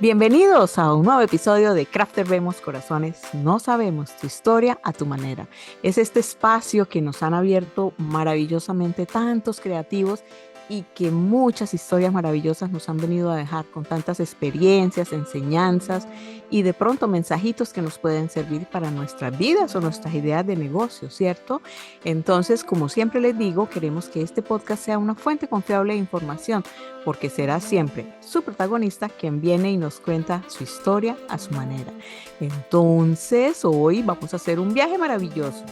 Bienvenidos a un nuevo episodio de Crafter Vemos Corazones, no sabemos tu historia a tu manera. Es este espacio que nos han abierto maravillosamente tantos creativos y que muchas historias maravillosas nos han venido a dejar con tantas experiencias, enseñanzas y de pronto mensajitos que nos pueden servir para nuestras vidas o nuestras ideas de negocio, ¿cierto? Entonces, como siempre les digo, queremos que este podcast sea una fuente confiable de información, porque será siempre su protagonista quien viene y nos cuenta su historia a su manera. Entonces, hoy vamos a hacer un viaje maravilloso.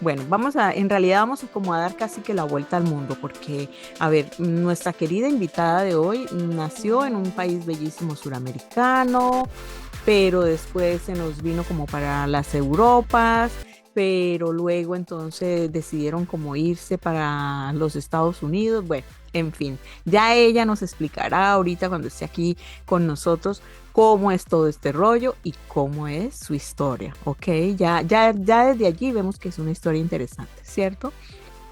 Bueno, en realidad vamos a como a dar casi que la vuelta al mundo, porque, a ver, nuestra querida invitada de hoy nació en un país bellísimo suramericano, pero después se nos vino como para las Europas, pero luego entonces decidieron como irse para los Estados Unidos. Bueno, en fin, ya ella nos explicará ahorita cuando esté aquí con nosotros cómo es todo este rollo y cómo es su historia, ¿ok? Ya desde allí vemos que es una historia interesante, ¿cierto?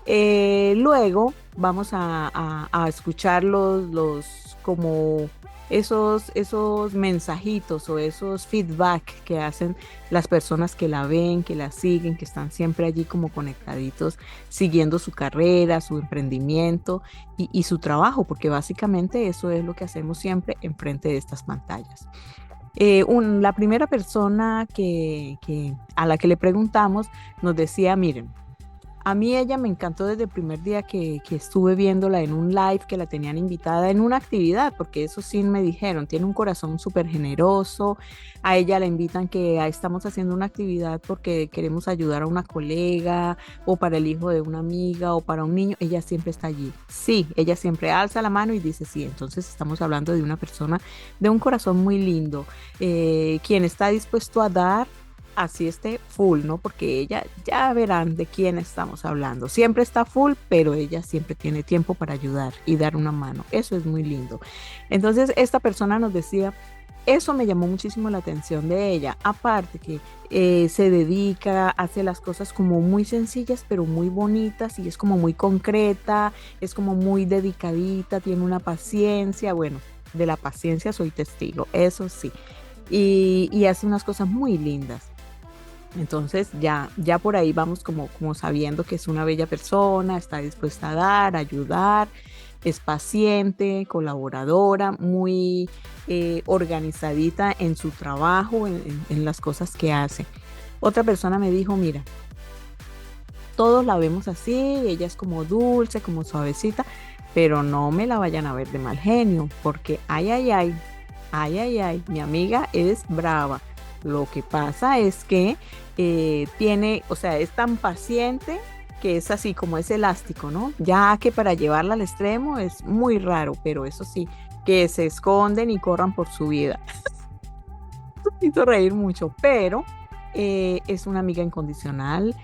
Luego vamos a escuchar los como esos mensajitos o esos feedback que hacen las personas que la ven, que la siguen, que están siempre allí como conectaditos, siguiendo su carrera, su emprendimiento y su trabajo, porque básicamente eso es lo que hacemos siempre enfrente de estas pantallas. La primera persona a la que le preguntamos nos decía, miren, a mí ella me encantó desde el primer día que estuve viéndola en un live que la tenían invitada en una actividad, porque eso sí me dijeron, tiene un corazón súper generoso. A ella la invitan que estamos haciendo una actividad porque queremos ayudar a una colega o para el hijo de una amiga o para un niño. Ella siempre está allí. Sí, ella siempre alza la mano y dice sí. Entonces estamos hablando de una persona de un corazón muy lindo, quien está dispuesto a dar así esté full, ¿no? Porque ella, ya verán de quién estamos hablando. Siempre está full, pero ella siempre tiene tiempo para ayudar y dar una mano. Eso es muy lindo. Entonces, esta persona nos decía, eso me llamó muchísimo la atención de ella. Aparte que se dedica, hace las cosas como muy sencillas, pero muy bonitas y es como muy concreta, es como muy dedicadita, tiene una paciencia. Bueno, de la paciencia soy testigo, eso sí. Y hace unas cosas muy lindas. Entonces ya por ahí vamos como sabiendo que es una bella persona, está dispuesta a dar, a ayudar, es paciente, colaboradora, muy organizadita en su trabajo, en las cosas que hace. Otra persona me dijo, mira, todos la vemos así, ella es como dulce, como suavecita, pero no me la vayan a ver de mal genio, porque ay, mi amiga es brava. Lo que pasa es que es tan paciente que es así como es elástico, ¿no? Ya que para llevarla al extremo es muy raro, pero eso sí, que se esconden y corran por su vida. Me hizo reír mucho, pero es una amiga incondicional,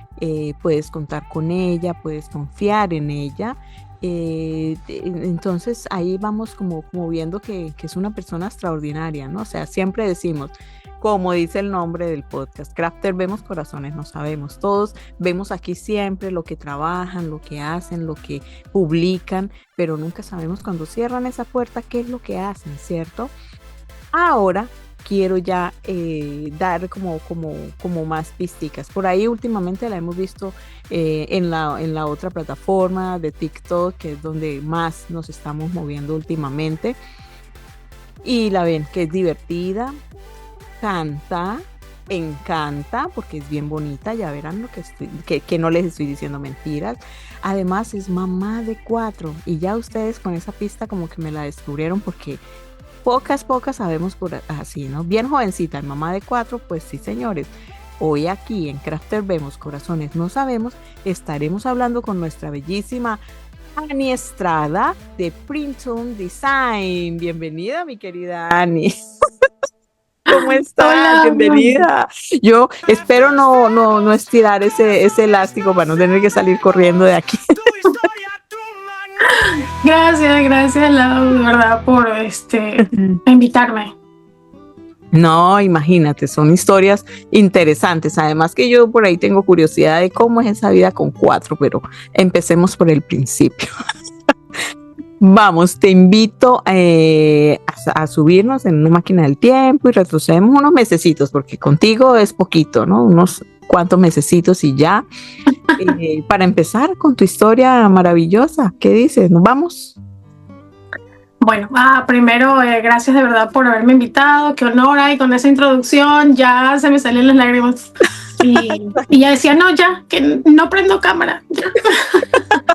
puedes contar con ella, puedes confiar en ella. Entonces ahí vamos como viendo que es una persona extraordinaria, ¿no? O sea, siempre decimos, como dice el nombre del podcast, Crafter Vemos Corazones, no sabemos. Todos vemos aquí siempre lo que trabajan, lo que hacen, lo que publican, pero nunca sabemos cuando cierran esa puerta qué es lo que hacen, ¿cierto? Ahora quiero ya dar como más pisticas. Por ahí últimamente la hemos visto en la otra plataforma de TikTok, que es donde más nos estamos moviendo últimamente. Y la ven que es divertida, canta, encanta, porque es bien bonita, ya verán lo que no les estoy diciendo mentiras. Además es mamá de 4 y ya ustedes con esa pista como que me la descubrieron, porque pocas sabemos por así, ¿no? Bien jovencita, mamá de 4, pues sí, señores. Hoy aquí en Crafter Vemos Corazones No Sabemos estaremos hablando con nuestra bellísima Ani Estrada de Printum Design. Bienvenida, mi querida Ani. ¿Cómo estás? Hola, Bienvenida. Yo espero no estirar ese elástico para no tener que salir corriendo de aquí. gracias, Lau, de verdad, por invitarme. No, imagínate, son historias interesantes. Además que yo por ahí tengo curiosidad de cómo es esa vida con 4, pero empecemos por el principio. Vamos, te invito a subirnos en una máquina del tiempo y retrocedemos unos mesecitos, porque contigo es poquito, ¿no? Unos cuantos mesecitos y ya. Para empezar con tu historia maravillosa, ¿qué dices? ¿Nos vamos? Bueno, primero, gracias de verdad por haberme invitado, qué honor, y con esa introducción ya se me salían las lágrimas. Y ya decía, no, ya, que no prendo cámara. Ya.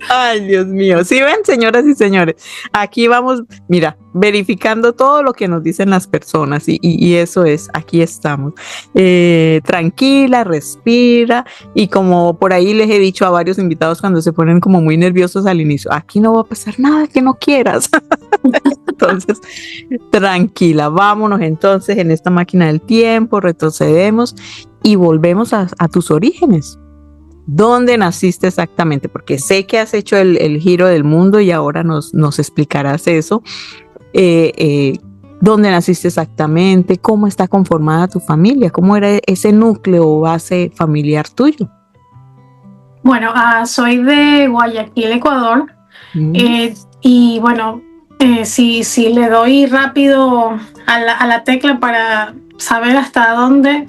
Ay, Dios mío. ¿Sí ven, señoras y señores? Aquí vamos, mira, verificando todo lo que nos dicen las personas y eso es, aquí estamos. Tranquila, respira y como por ahí les he dicho a varios invitados cuando se ponen como muy nerviosos al inicio, aquí no va a pasar nada que no quieras. Entonces, tranquila, vámonos entonces en esta máquina del tiempo, retrocedemos y volvemos a tus orígenes. ¿Dónde naciste exactamente? Porque sé que has hecho el giro del mundo y ahora nos explicarás eso. ¿Dónde naciste exactamente? ¿Cómo está conformada tu familia? ¿Cómo era ese núcleo o base familiar tuyo? Bueno, soy de Guayaquil, Ecuador. Y bueno, si le doy rápido a la tecla para saber hasta dónde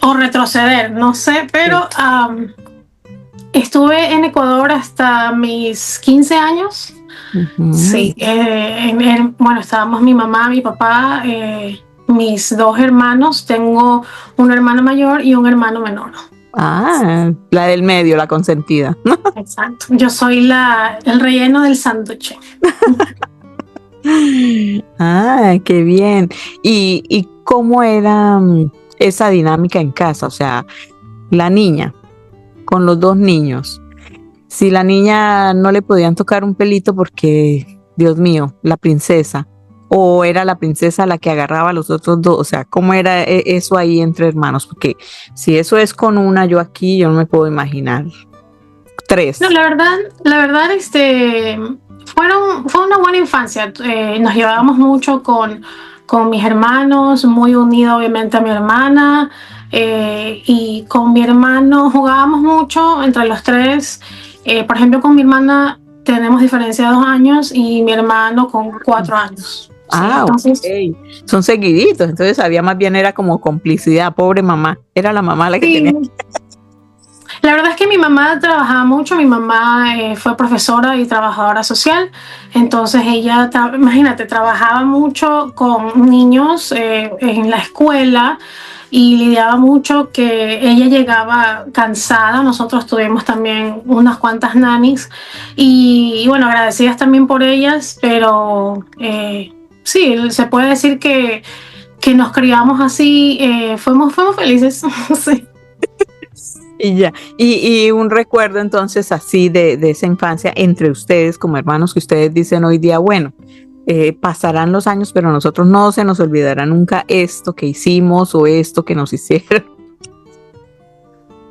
o retroceder, no sé, pero estuve en Ecuador hasta mis 15 años. Sí, bueno, estábamos mi mamá, mi papá, mis dos hermanos. Tengo un hermano mayor y un hermano menor. La del medio, la consentida. Exacto. Yo soy el relleno del sándwich. Qué bien. ¿Y cómo era esa dinámica en casa? O sea, la niña con los dos niños. Si la niña no le podían tocar un pelito porque, Dios mío, la princesa, o era la princesa la que agarraba a los otros dos, o sea, ¿cómo era eso ahí entre hermanos? Porque si eso es con una, yo no me puedo imaginar. 3. No, la verdad, fue una buena infancia. Nos llevábamos mucho con mis hermanos, muy unido obviamente a mi hermana, y con mi hermano jugábamos mucho entre los tres. Por ejemplo, con mi hermana tenemos diferencia de 2 años y mi hermano con 4 años. Sí, entonces, okay. Son seguiditos, entonces había más bien era como complicidad, pobre mamá, era la mamá la que tenía. La verdad es que mi mamá trabajaba mucho, mi mamá fue profesora y trabajadora social, entonces ella, imagínate, trabajaba mucho con niños en la escuela y lidiaba mucho que ella llegaba cansada. Nosotros tuvimos también unas cuantas nannies y bueno, agradecidas también por ellas, pero sí, se puede decir que nos criamos así, fuimos felices. Sí. Y ya, y un recuerdo entonces así de esa infancia entre ustedes como hermanos que ustedes dicen hoy día, bueno, pasarán los años, pero a nosotros no se nos olvidará nunca esto que hicimos o esto que nos hicieron.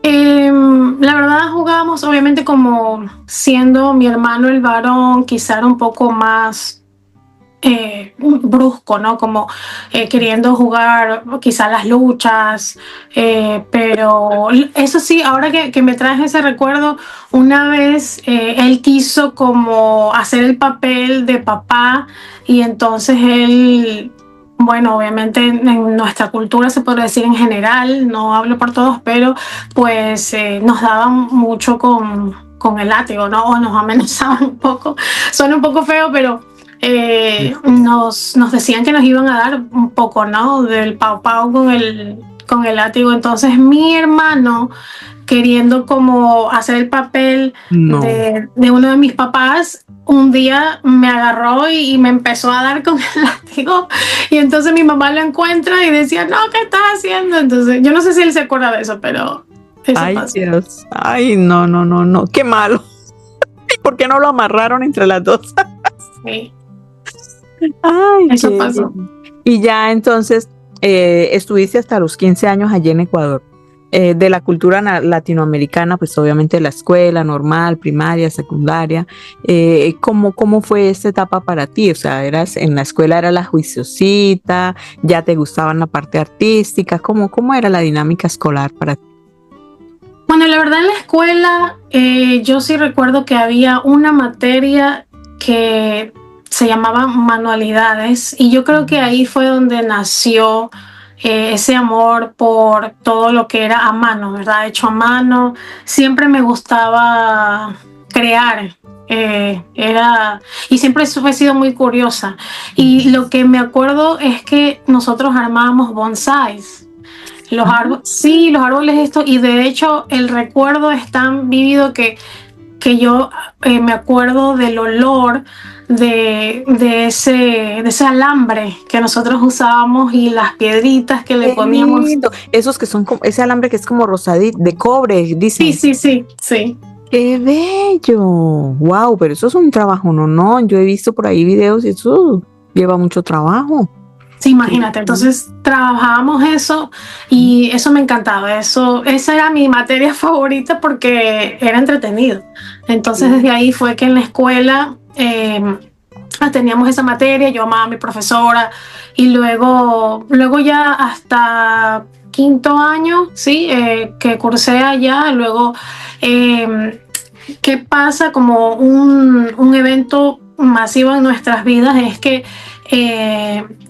La verdad jugábamos obviamente como siendo mi hermano el varón, quizá era un poco más brusco, ¿no? Como queriendo jugar quizá las luchas, pero eso sí, ahora que me traes ese recuerdo, una vez él quiso como hacer el papel de papá y entonces él, bueno, obviamente en nuestra cultura se podría decir en general, no hablo por todos, pero pues nos daban mucho con el látigo, ¿no? O nos amenazaban un poco, suena un poco feo, pero nos decían que nos iban a dar un poco, ¿no? Del pau pau con el látigo. Entonces mi hermano, queriendo como hacer el papel de uno de mis papás, un día me agarró y me empezó a dar con el látigo y entonces mi mamá lo encuentra y decía, no, ¿qué estás haciendo? Entonces yo no sé si él se acuerda de eso, pero eso pasó. Dios, no, qué malo. ¿Por qué no lo amarraron entre las dos? Sí. Eso pasó. Y ya entonces estuviste hasta los 15 años allí en Ecuador. De la cultura latinoamericana, pues obviamente la escuela normal, primaria, secundaria. ¿Cómo fue esta etapa para ti? O sea, en la escuela era la juiciosita, ya te gustaban la parte artística, ¿cómo era la dinámica escolar para ti? Bueno, Bueno, la verdad en la escuela yo sí recuerdo que había una materia que se llamaba manualidades y yo creo que ahí fue donde nació ese amor por todo lo que era a mano, ¿verdad? Hecho a mano. Siempre me gustaba crear. Y siempre he sido muy curiosa. Y lo que me acuerdo es que nosotros armábamos bonsáis. Los árboles, sí, los árboles estos, y de hecho el recuerdo es tan vívido que yo me acuerdo del olor de ese alambre que nosotros usábamos y las piedritas que le Qué poníamos. lindo. Esos que son como, ese alambre que es como rosadito, de cobre, dicen. Sí. Qué bello. Wow, pero eso es un trabajo, no. Yo he visto por ahí videos y eso lleva mucho trabajo. Sí, imagínate, entonces trabajábamos eso y eso me encantaba, esa era mi materia favorita porque era entretenido. Entonces desde ahí fue que en la escuela teníamos esa materia, yo amaba a mi profesora y luego ya hasta quinto año, sí, que cursé allá, luego ¿qué pasa? Como un evento masivo en nuestras vidas es que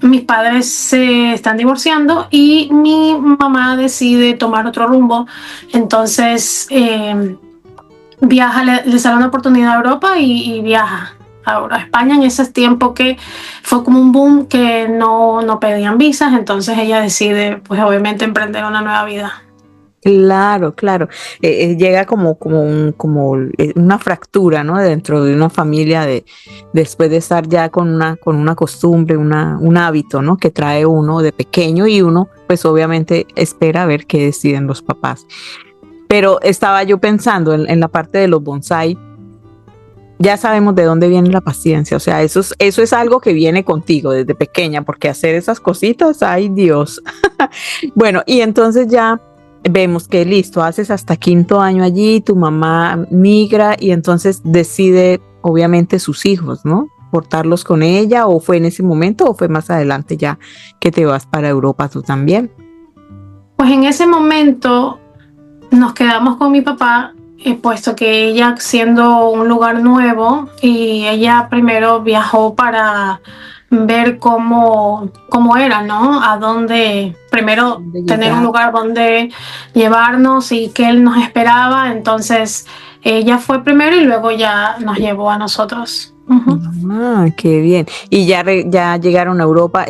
mis padres se están divorciando y mi mamá decide tomar otro rumbo. Entonces viaja, le sale una oportunidad a Europa y viaja a España en ese tiempo que fue como un boom que no pedían visas. Entonces ella decide, pues obviamente, emprender una nueva vida. Claro. Llega como una fractura, ¿no? Dentro de una familia después de estar ya con una costumbre, un hábito, ¿no? Que trae uno de pequeño y uno, pues obviamente espera a ver qué deciden los papás. Pero estaba yo pensando en la parte de los bonsai. Ya sabemos de dónde viene la paciencia, o sea, eso es algo que viene contigo desde pequeña, porque hacer esas cositas, ay Dios. Bueno, y entonces ya vemos que listo, haces hasta quinto año allí, tu mamá migra y entonces decide, obviamente, sus hijos, ¿no? Portarlos con ella, o fue en ese momento, o fue más adelante ya que te vas para Europa tú también. Pues en ese momento nos quedamos con mi papá, puesto que ella siendo un lugar nuevo y ella primero viajó para ver cómo era, ¿no? A dónde, primero tener un lugar donde llevarnos y que él nos esperaba, entonces ella fue primero y luego ya nos llevó a nosotros. Ah, qué bien. Y ya llegaron a Europa,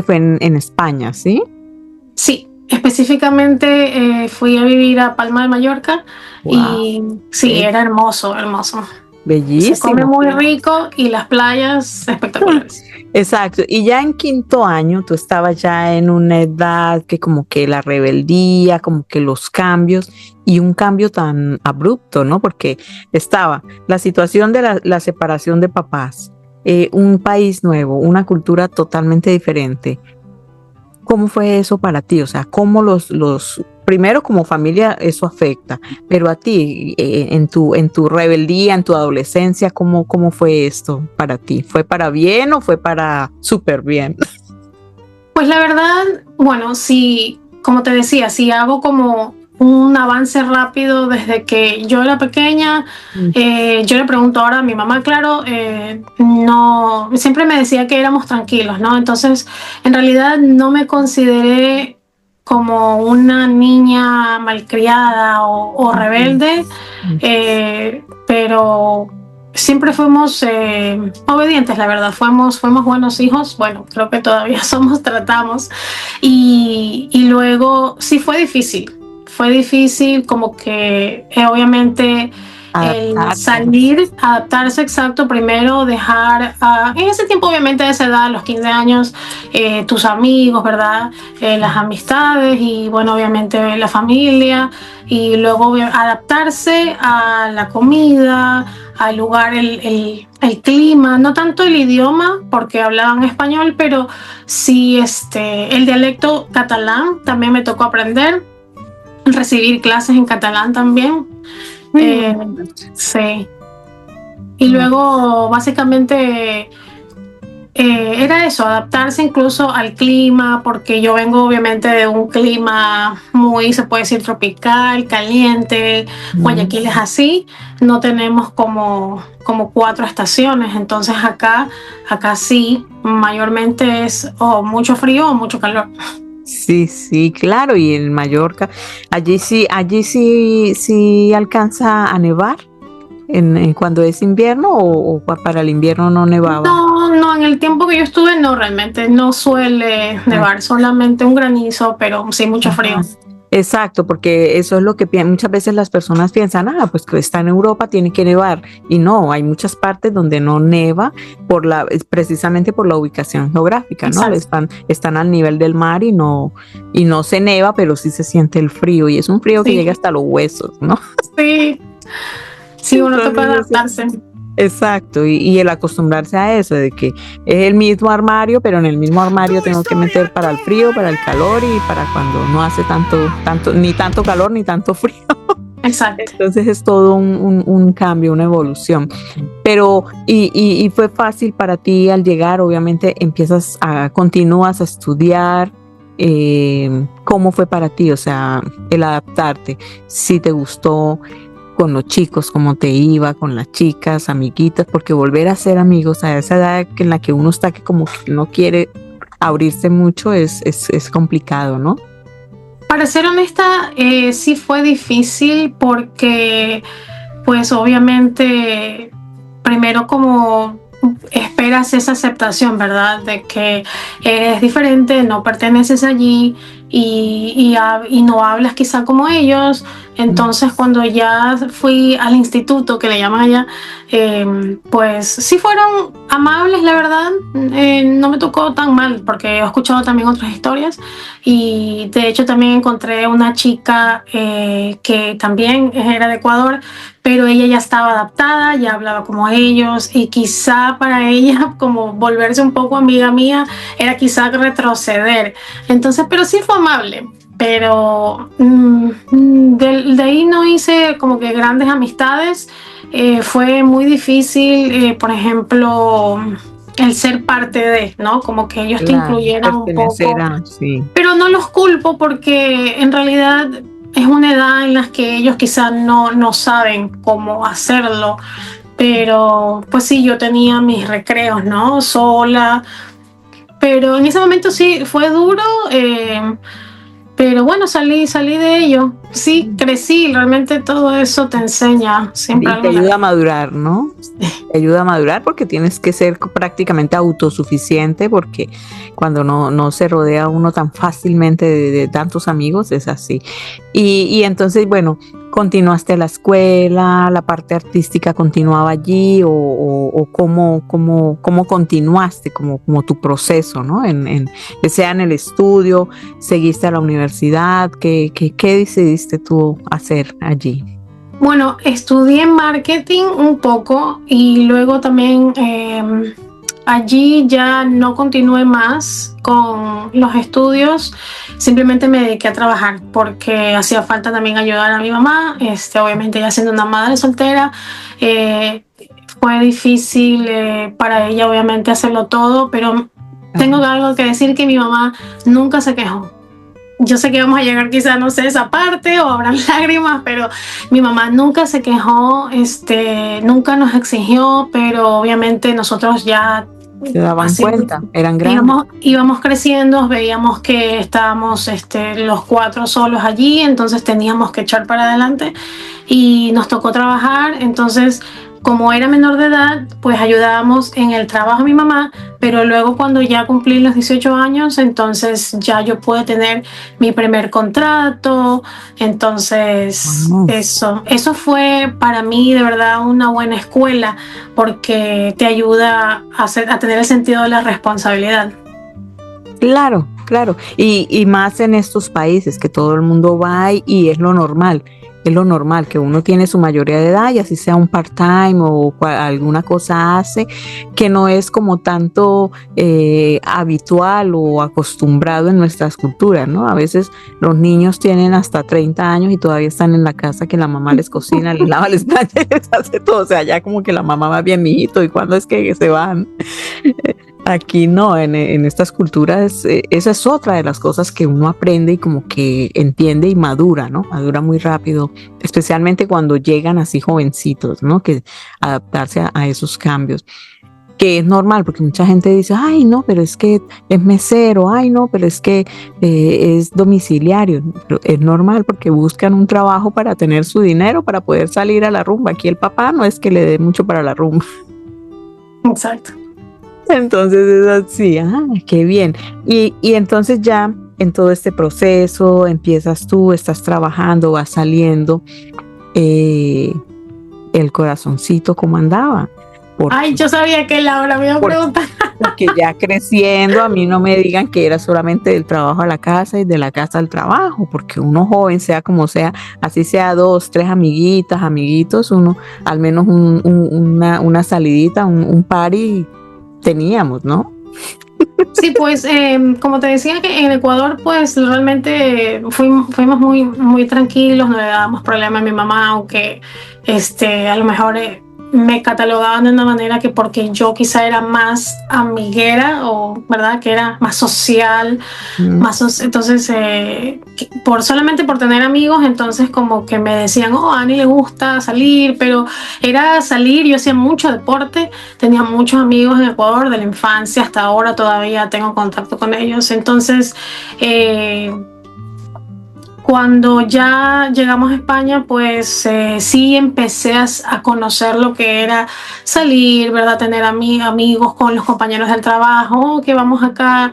fue en España, ¿sí? Sí. Específicamente fui a vivir a Palma de Mallorca. Wow. Y sí, era hermoso. Bellísimo. Se come muy rico y las playas espectaculares. Exacto. Y ya en quinto año tú estabas ya en una edad que como que la rebeldía, como que los cambios y un cambio tan abrupto, ¿no? Porque estaba la situación de la separación de papás, un país nuevo, una cultura totalmente diferente. ¿Cómo fue eso para ti? O sea, ¿cómo primero como familia eso afecta, pero a ti, en tu rebeldía, en tu adolescencia, ¿cómo fue esto para ti? ¿Fue para bien o fue para súper bien? Pues la verdad, bueno, sí, como te decía, si hago como un avance rápido desde que yo era pequeña. Yo le pregunto ahora a mi mamá, claro, no, siempre me decía que éramos tranquilos, ¿no? Entonces, en realidad no me consideré como una niña malcriada o rebelde, pero siempre fuimos obedientes, la verdad, fuimos buenos hijos, bueno, creo que todavía tratamos, y luego sí fue difícil como que obviamente el salir, adaptarse, exacto, primero dejar, en ese tiempo obviamente a esa edad, a los 15 años, tus amigos, ¿verdad? Las amistades y bueno, obviamente la familia y luego adaptarse a la comida, al lugar, el clima, no tanto el idioma porque hablaban español, pero sí el dialecto catalán también me tocó aprender. Recibir clases en catalán también. Sí. Y luego, básicamente, era eso, adaptarse incluso al clima, porque yo vengo obviamente de un clima muy, se puede decir, tropical, caliente. Guayaquil es así, no tenemos como 4 estaciones, entonces acá sí, mayormente es o mucho frío o mucho calor. Sí, sí, claro, y en Mallorca, allí sí alcanza a nevar en cuando es invierno o para el invierno no nevaba. No, en el tiempo que yo estuve no, realmente no suele Ah, nevar, solamente un granizo, pero sí mucho frío. ajá. Exacto, porque eso es lo que muchas veces las personas piensan, pues que está en Europa, tiene que nevar. Y no, hay muchas partes donde no neva precisamente por la ubicación geográfica, ¿no? Exacto. Están al nivel del mar y no se neva, pero sí se siente el frío. Y es un frío que llega Sí, hasta los huesos, ¿no? sí, sí, uno toca Entonces, adaptarse. exacto, y el acostumbrarse a eso, de que es el mismo armario, pero en el mismo armario tengo que meter para el frío, para el calor y para cuando no hace ni tanto calor ni tanto frío. Exacto. Entonces es todo un cambio, una evolución. Pero, y fue fácil para ti al llegar, obviamente continúas a estudiar. ¿Cómo fue para ti? O sea, el adaptarte, si te gustó con los chicos, cómo te iba, con las chicas, amiguitas, porque volver a ser amigos a esa edad en la que uno está que como que no quiere abrirse mucho es complicado, ¿no? Para ser honesta, sí fue difícil porque, pues obviamente, primero como esperas esa aceptación, ¿verdad? De que eres diferente, no perteneces allí y no hablas quizá como ellos. Entonces, cuando ya fui al instituto, que le llaman allá, pues sí fueron amables, la verdad. No me tocó tan mal porque he escuchado también otras historias y de hecho también encontré una chica que también era de Ecuador, pero ella ya estaba adaptada, ya hablaba como ellos y quizá para ella como volverse un poco amiga mía era quizá retroceder. Entonces, pero sí fue amable. Pero de ahí no hice como que grandes amistades. Fue muy difícil, por ejemplo, el ser parte de, ¿no? Como que ellos te Claro, incluyeran un pertenecer poco, sí. pero no los culpo porque en realidad es una edad en la que ellos quizás no saben cómo hacerlo, pero pues sí, yo tenía mis recreos, ¿no? Sola, pero en ese momento sí fue duro, pero bueno, salí de ello. Sí, crecí, realmente todo eso te enseña siempre Y te algo ayuda a nuevo. madurar, ¿no? Te ayuda a madurar porque tienes que ser prácticamente autosuficiente porque cuando no se rodea uno tan fácilmente de tantos amigos, es así. Y entonces, bueno, continuaste la escuela, la parte artística continuaba allí o cómo continuaste como tu proceso, ¿no? Ya sea en el estudio, seguiste a la universidad, ¿qué decidiste tú hacer allí? Bueno, estudié marketing un poco y luego también allí ya no continué más con los estudios, simplemente me dediqué a trabajar porque hacía falta también ayudar a mi mamá, obviamente ya siendo una madre soltera, eh, fue difícil para ella obviamente hacerlo todo, pero tengo algo que decir que mi mamá nunca se quejó. Yo sé que vamos a llegar quizá, no sé, a esa parte o habrán lágrimas, pero mi mamá nunca se quejó, nunca nos exigió, pero obviamente nosotros ya Se daban así cuenta, eran grandes. íbamos creciendo, veíamos que estábamos los 4 solos allí, entonces teníamos que echar para adelante y nos tocó trabajar, entonces como era menor de edad, pues ayudábamos en el trabajo a mi mamá, pero luego cuando ya cumplí los 18 años, entonces ya yo pude tener mi primer contrato, entonces Wow. eso fue para mí de verdad una buena escuela porque te ayuda a tener el sentido de la responsabilidad. Claro, claro. Y más en estos países que todo el mundo va y es lo normal. Es lo normal que uno tiene su mayoría de edad y así sea un part-time o alguna cosa hace que no es como tanto habitual o acostumbrado en nuestras culturas, ¿no? A veces los niños tienen hasta 30 años y todavía están en la casa que la mamá les cocina, les lava, les plancha, les hace todo. O sea, ya como que la mamá va bien, mijito, ¿y cuándo es que se van? Aquí no, en estas culturas, esa es otra de las cosas que uno aprende y como que entiende y madura, ¿no? Madura muy rápido, especialmente cuando llegan así jovencitos, ¿no? Que adaptarse a esos cambios, que es normal, porque mucha gente dice, ay, no, pero es que es mesero, ay, no, pero es que es domiciliario. Pero es normal porque buscan un trabajo para tener su dinero, para poder salir a la rumba. Aquí el papá no es que le dé mucho para la rumba. Exacto. Entonces es así, qué bien. Y entonces ya en todo este proceso empiezas tú, estás trabajando, vas saliendo, el corazoncito, ¿cómo andaba? Ay, yo sabía que Laura me iba a preguntar. Porque ya creciendo, a mí no me digan que era solamente del trabajo a la casa y de la casa al trabajo, porque uno joven, sea como sea, así sea 2, 3 amiguitas, amiguitos, uno al menos una salidita, un party teníamos, ¿no? Sí, pues como te decía que en Ecuador pues realmente fuimos muy, muy tranquilos, no le dábamos problema a mi mamá, aunque a lo mejor me catalogaban de una manera que porque yo quizá era más amiguera o verdad que era más social, entonces solamente por tener amigos, entonces como que me decían, oh, a Ani le gusta salir, pero era salir, yo hacía mucho deporte, tenía muchos amigos en Ecuador de la infancia hasta ahora, todavía tengo contacto con ellos, entonces cuando ya llegamos a España, pues sí empecé a conocer lo que era salir, ¿verdad? Tener amigos con los compañeros del trabajo, que vamos acá.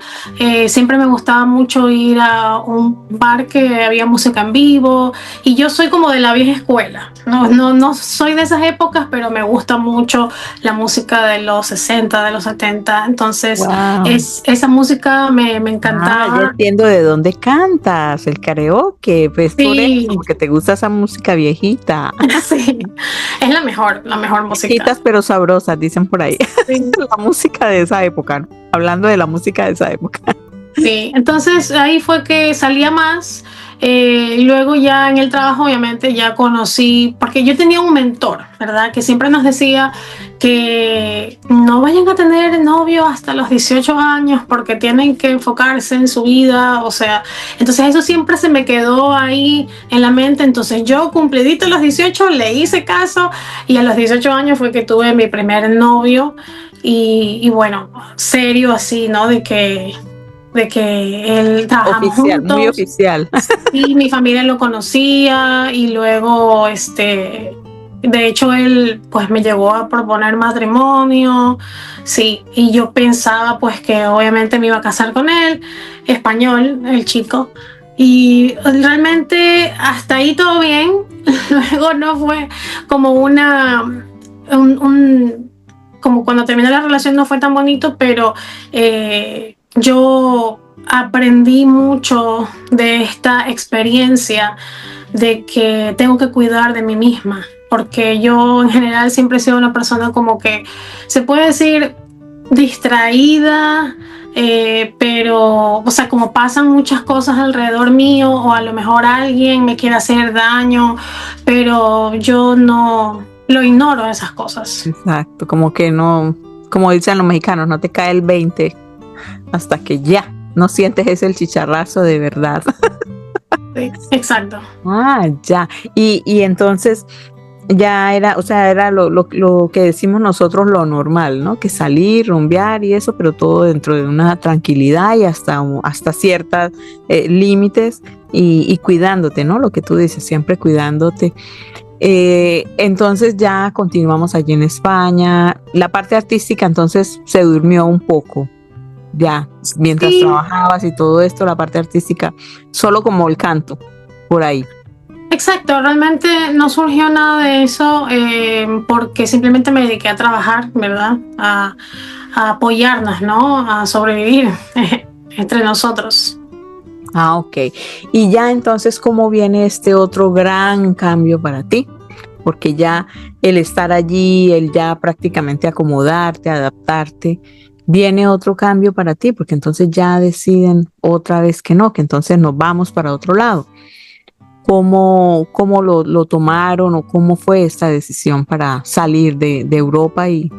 Siempre me gustaba mucho ir a un bar que había música en vivo y yo soy como de la vieja escuela. No soy de esas épocas, pero me gusta mucho la música de los 60, de los 70. Entonces, wow. Esa música me encantaba. Ya entiendo de dónde cantas, el karaoke, pues Sí. por eso, porque te gusta esa música viejita. Sí, es la mejor música. Viejitas pero sabrosas, dicen por ahí. Sí. La música de esa época, ¿no? Hablando de la música de esa época. Sí, entonces ahí fue que salía más. Luego ya en el trabajo obviamente ya conocí, porque yo tenía un mentor, ¿verdad? Que siempre nos decía que no vayan a tener novio hasta los 18 años porque tienen que enfocarse en su vida, o sea, entonces eso siempre se me quedó ahí en la mente, entonces yo cumplidito los 18 le hice caso y a los 18 años fue que tuve mi primer novio y bueno, serio así, ¿no? De que él trabajamos oficial, juntos. muy oficial. Sí, mi familia lo conocía y luego, de hecho, él pues me llegó a proponer matrimonio, sí, y yo pensaba pues que obviamente me iba a casar con él, español, el chico, y realmente hasta ahí todo bien, luego no fue como como cuando terminé la relación no fue tan bonito, pero yo aprendí mucho de esta experiencia de que tengo que cuidar de mí misma, porque yo en general siempre he sido una persona como que se puede decir distraída, pero, o sea, como pasan muchas cosas alrededor mío o a lo mejor alguien me quiere hacer daño, pero yo no lo ignoro esas cosas. Exacto, como que no, como dicen los mexicanos, no te cae el 20 hasta que ya no sientes ese el chicharrazo de verdad. Sí, exacto. Ya. Y entonces ya era, o sea, era lo que decimos nosotros lo normal, ¿no? Que salir, rumbear y eso, pero todo dentro de una tranquilidad y hasta ciertos límites y cuidándote, ¿no? Lo que tú dices, siempre cuidándote. Entonces ya continuamos allí en España. La parte artística entonces se durmió un poco. Ya, mientras Sí. trabajabas y todo esto, la parte artística, solo como el canto, por ahí. Exacto, realmente no surgió nada de eso porque simplemente me dediqué a trabajar, ¿verdad? A apoyarnos, ¿no? A sobrevivir entre nosotros. Ok. Y ya entonces, ¿cómo viene este otro gran cambio para ti? Porque ya el estar allí, el ya prácticamente acomodarte, adaptarte, viene otro cambio para ti, porque entonces ya deciden otra vez que no, que entonces nos vamos para otro lado. ¿Cómo lo tomaron o cómo fue esta decisión para salir de Europa y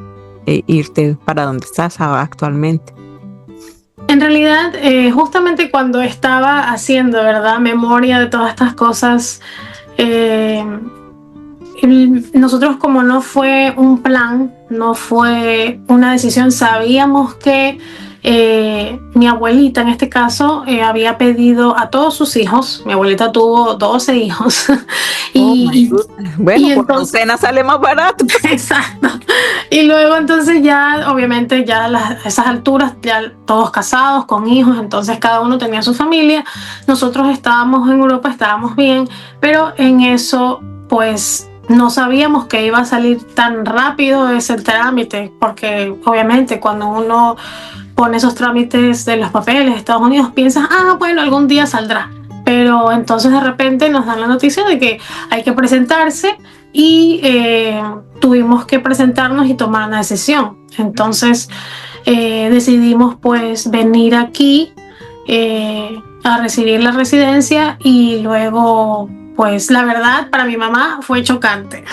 irte para donde estás actualmente? En realidad, justamente cuando estaba haciendo, ¿verdad?, memoria de todas estas cosas, nosotros, como no fue un plan, no fue una decisión, sabíamos que mi abuelita en este caso había pedido a todos sus hijos. Mi abuelita tuvo 12 hijos Bueno, por entonces, docena sale más barato. exacto. Y luego entonces ya, obviamente ya a esas alturas, ya todos casados, con hijos, entonces cada uno tenía su familia. Nosotros estábamos en Europa, estábamos bien, pero en eso pues no sabíamos que iba a salir tan rápido ese trámite, porque obviamente cuando uno pone esos trámites de los papeles de Estados Unidos piensas, bueno, algún día saldrá. Pero entonces de repente nos dan la noticia de que hay que presentarse y tuvimos que presentarnos y tomar una decisión. Entonces decidimos pues venir aquí a recibir la residencia, y luego pues la verdad para mi mamá fue chocante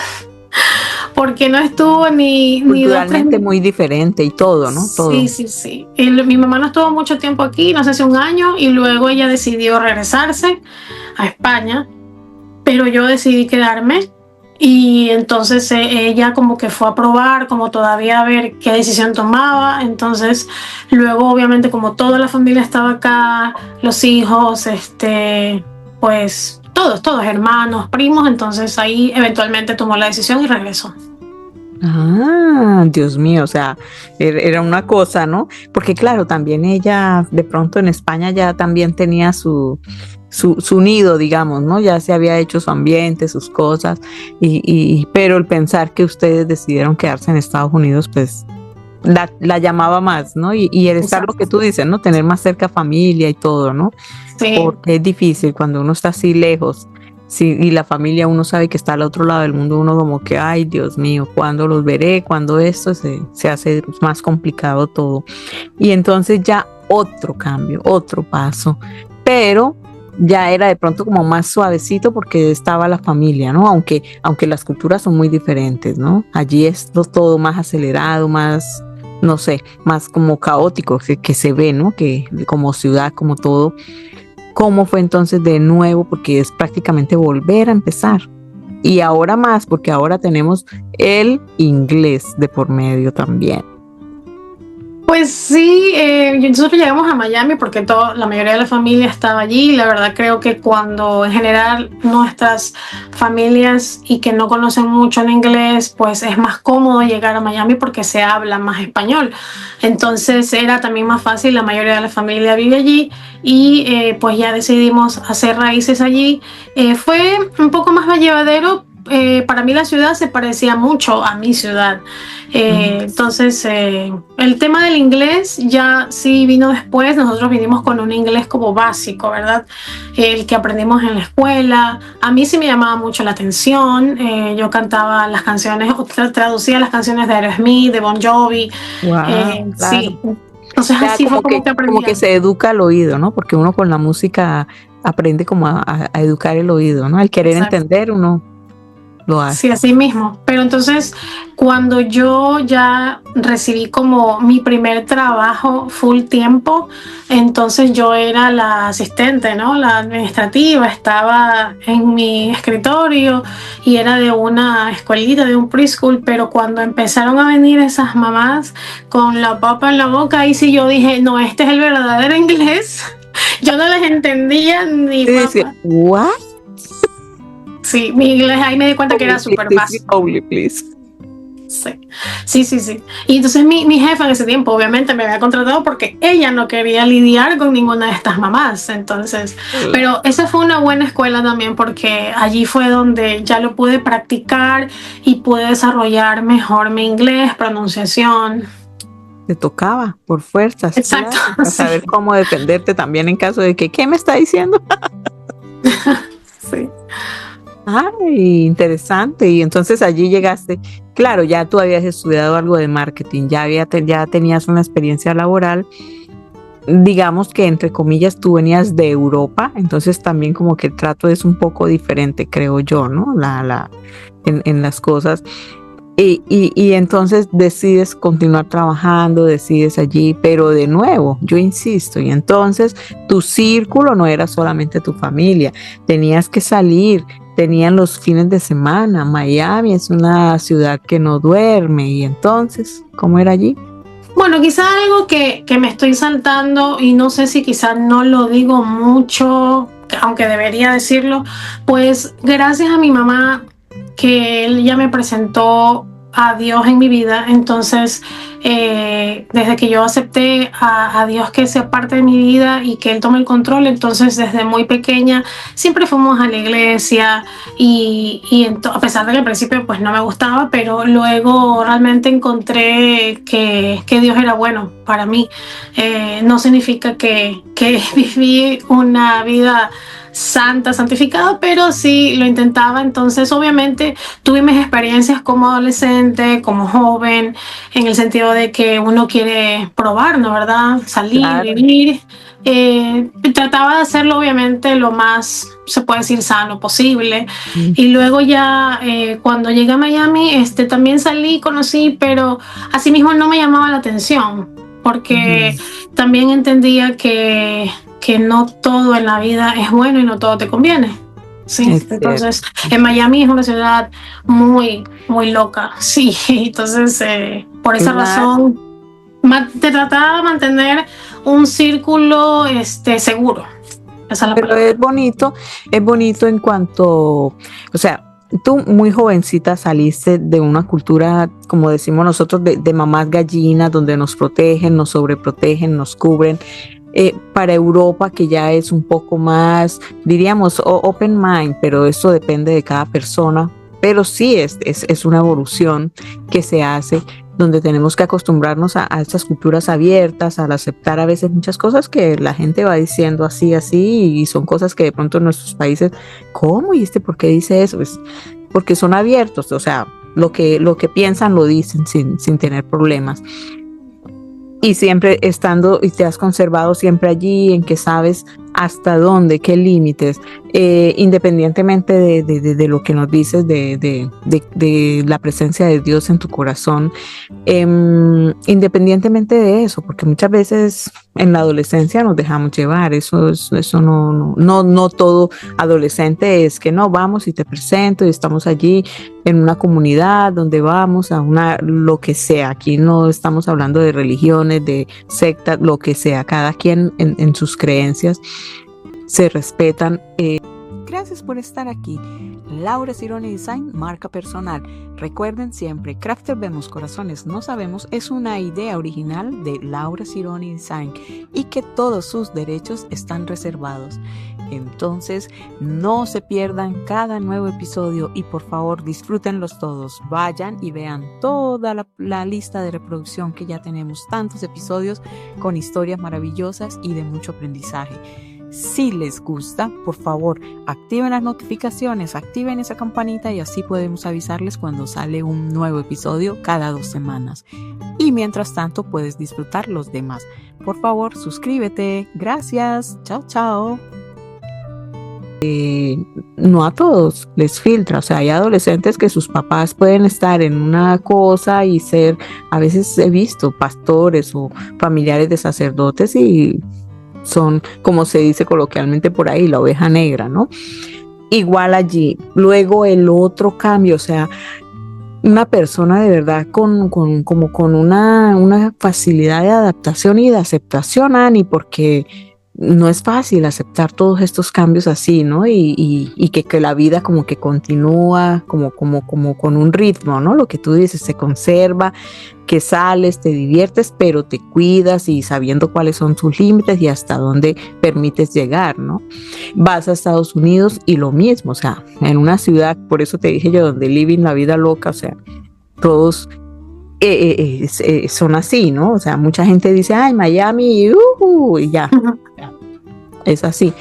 porque no estuvo ni Culturalmente muy diferente y todo, ¿no? Todo. Sí. Mi mamá no estuvo mucho tiempo aquí, no sé si un año, y luego ella decidió regresarse a España, pero yo decidí quedarme. Y entonces ella como que fue a probar, como todavía a ver qué decisión tomaba. Entonces luego, obviamente, como toda la familia estaba acá, los hijos, pues todos, hermanos, primos, entonces ahí eventualmente tomó la decisión y regresó. Dios mío, o sea, era una cosa, ¿no? Porque claro, también ella de pronto en España ya también tenía su nido, digamos, ¿no? Ya se había hecho su ambiente, sus cosas, pero el pensar que ustedes decidieron quedarse en Estados Unidos, pues la llamaba más, ¿no? Y el estar, lo que tú dices, ¿no? Tener más cerca familia y todo, ¿no? Sí. Porque es difícil cuando uno está así lejos. Sí, y la familia, uno sabe que está al otro lado del mundo, uno como que, ay, Dios mío, ¿cuándo los veré? ¿Cuándo esto? Se hace más complicado todo. Y entonces ya otro cambio, otro paso, pero ya era de pronto como más suavecito porque estaba la familia, ¿no? Aunque las culturas son muy diferentes, ¿no? Allí es todo más acelerado, más, no sé, más como caótico que se ve, ¿no? Que como ciudad, como todo. ¿Cómo fue entonces de nuevo? Porque es prácticamente volver a empezar. Y ahora más, porque ahora tenemos el inglés de por medio también. Pues sí, nosotros llegamos a Miami porque la mayoría de la familia estaba allí. La verdad creo que cuando en general nuestras familias y que no conocen mucho el inglés, pues es más cómodo llegar a Miami porque se habla más español. Entonces era también más fácil, la mayoría de la familia vive allí, y pues ya decidimos hacer raíces allí. Fue un poco más llevadero. Para mí la ciudad se parecía mucho a mi ciudad. Entonces el tema del inglés ya sí vino después. Nosotros vinimos con un inglés como básico, ¿verdad? El que aprendimos en la escuela. A mí sí me llamaba mucho la atención. Yo cantaba las canciones, traducía las canciones de Aerosmith, de Bon Jovi. Wow, claro. Sí. Entonces así fue como que aprendí. Como que se educa el oído, ¿no? Porque uno con la música aprende como a educar el oído, ¿no? Al querer entender, uno lo hace. Sí, así mismo. Pero entonces, cuando yo ya recibí como mi primer trabajo full tiempo, entonces yo era la asistente, ¿no? La administrativa, estaba en mi escritorio y era de una escuelita, de un preschool. Pero cuando empezaron a venir esas mamás con la papa en la boca, ahí sí yo dije, no, este es el verdadero inglés. Yo no les entendía ni papa. Sí, ¿what? Sí, mi inglés ahí me di cuenta que era súper básico. Sí. Y entonces mi jefa en ese tiempo obviamente me había contratado porque ella no quería lidiar con ninguna de estas mamás. Entonces, pero esa fue una buena escuela también porque allí fue donde ya lo pude practicar y pude desarrollar mejor mi inglés, pronunciación. Te tocaba por fuerzas. Exacto. Claro, para saber cómo defenderte también en caso de que, ¿qué me está diciendo? Sí. Ay, interesante. Y entonces allí llegaste, claro, ya tú habías estudiado algo de marketing, ya tenías una experiencia laboral, digamos que entre comillas tú venías de Europa, entonces también como que el trato es un poco diferente, creo yo, ¿no? En las cosas. Y entonces decides continuar trabajando, decides allí, pero de nuevo, yo insisto, y entonces tu círculo no era solamente tu familia, tenías que salir, tenían los fines de semana. Miami es una ciudad que no duerme, y entonces, ¿cómo era allí? Bueno, quizá algo que me estoy saltando y no sé si quizá no lo digo mucho, aunque debería decirlo, pues gracias a mi mamá que él ya me presentó a Dios en mi vida, entonces desde que yo acepté a Dios que sea parte de mi vida y que Él tome el control, entonces desde muy pequeña siempre fuimos a la iglesia a pesar de que al principio pues no me gustaba, pero luego realmente encontré que Dios era bueno para mí. No significa que viví una vida santa, santificada, pero sí lo intentaba. Entonces obviamente tuve mis experiencias como adolescente, como joven, en el sentido de que uno quiere probar, ¿no? ¿Verdad? Salir, Claro. vivir. Trataba de hacerlo obviamente lo más, se puede decir, sano posible. Mm. Y luego ya cuando llegué a Miami, también salí, conocí, pero asimismo no me llamaba la atención, porque también entendía que no todo en la vida es bueno y no todo te conviene. Sí, Es entonces cierto. en Miami es una ciudad muy, muy loca. Sí, entonces por esa Claro. razón te trataba de mantener un círculo seguro. Esa es la Pero palabra. es bonito en cuanto, o sea, tú muy jovencita saliste de una cultura, como decimos nosotros, de mamás gallinas, donde nos protegen, nos sobreprotegen, nos cubren. Para Europa, que ya es un poco más, diríamos, open mind, pero eso depende de cada persona. Pero sí es una evolución que se hace, donde tenemos que acostumbrarnos a estas culturas abiertas, al aceptar a veces muchas cosas que la gente va diciendo así, así, y son cosas que de pronto en nuestros países, ¿cómo? ¿Y por qué dice eso? Pues porque son abiertos, o sea, lo que piensan lo dicen sin tener problemas. Y siempre estando, y te has conservado siempre allí, en que sabes hasta dónde, qué límites, independientemente de lo que nos dices de la presencia de Dios en tu corazón, independientemente de eso, porque muchas veces en la adolescencia nos dejamos llevar, eso no todo adolescente es que no, vamos y te presento y estamos allí en una comunidad donde vamos a lo que sea. Aquí no estamos hablando de religiones, de sectas, lo que sea, cada quien en sus creencias se respetan. Gracias por estar aquí. Laura Cironi Design, marca personal. Recuerden siempre, Crafter Vemos Corazones No Sabemos es una idea original de Laura Cironi Design y que todos sus derechos están reservados. Entonces, no se pierdan cada nuevo episodio y por favor disfrútenlos todos. Vayan y vean toda la lista de reproducción que ya tenemos, tantos episodios con historias maravillosas y de mucho aprendizaje. Si les gusta, por favor, activen las notificaciones, activen esa campanita y así podemos avisarles cuando sale un nuevo episodio cada 2 semanas. Y mientras tanto, puedes disfrutar los demás. Por favor, suscríbete. Gracias. Chao, chao. No a todos les filtra, o sea, hay adolescentes que sus papás pueden estar en una cosa y ser, a veces he visto pastores o familiares de sacerdotes y son, como se dice coloquialmente por ahí, la oveja negra, ¿no? Igual allí. Luego el otro cambio, o sea, una persona de verdad como con una facilidad de adaptación y de aceptación, Ani, porque no es fácil aceptar todos estos cambios así, ¿no? Y que la vida como que continúa, como con un ritmo, ¿no? Lo que tú dices, se conserva, que sales, te diviertes, pero te cuidas y sabiendo cuáles son tus límites y hasta dónde permites llegar, ¿no? Vas a Estados Unidos y lo mismo, o sea, en una ciudad, por eso te dije yo, donde living la vida loca, o sea, todos son así, ¿no? O sea, mucha gente dice, ay, Miami, y ya, es así.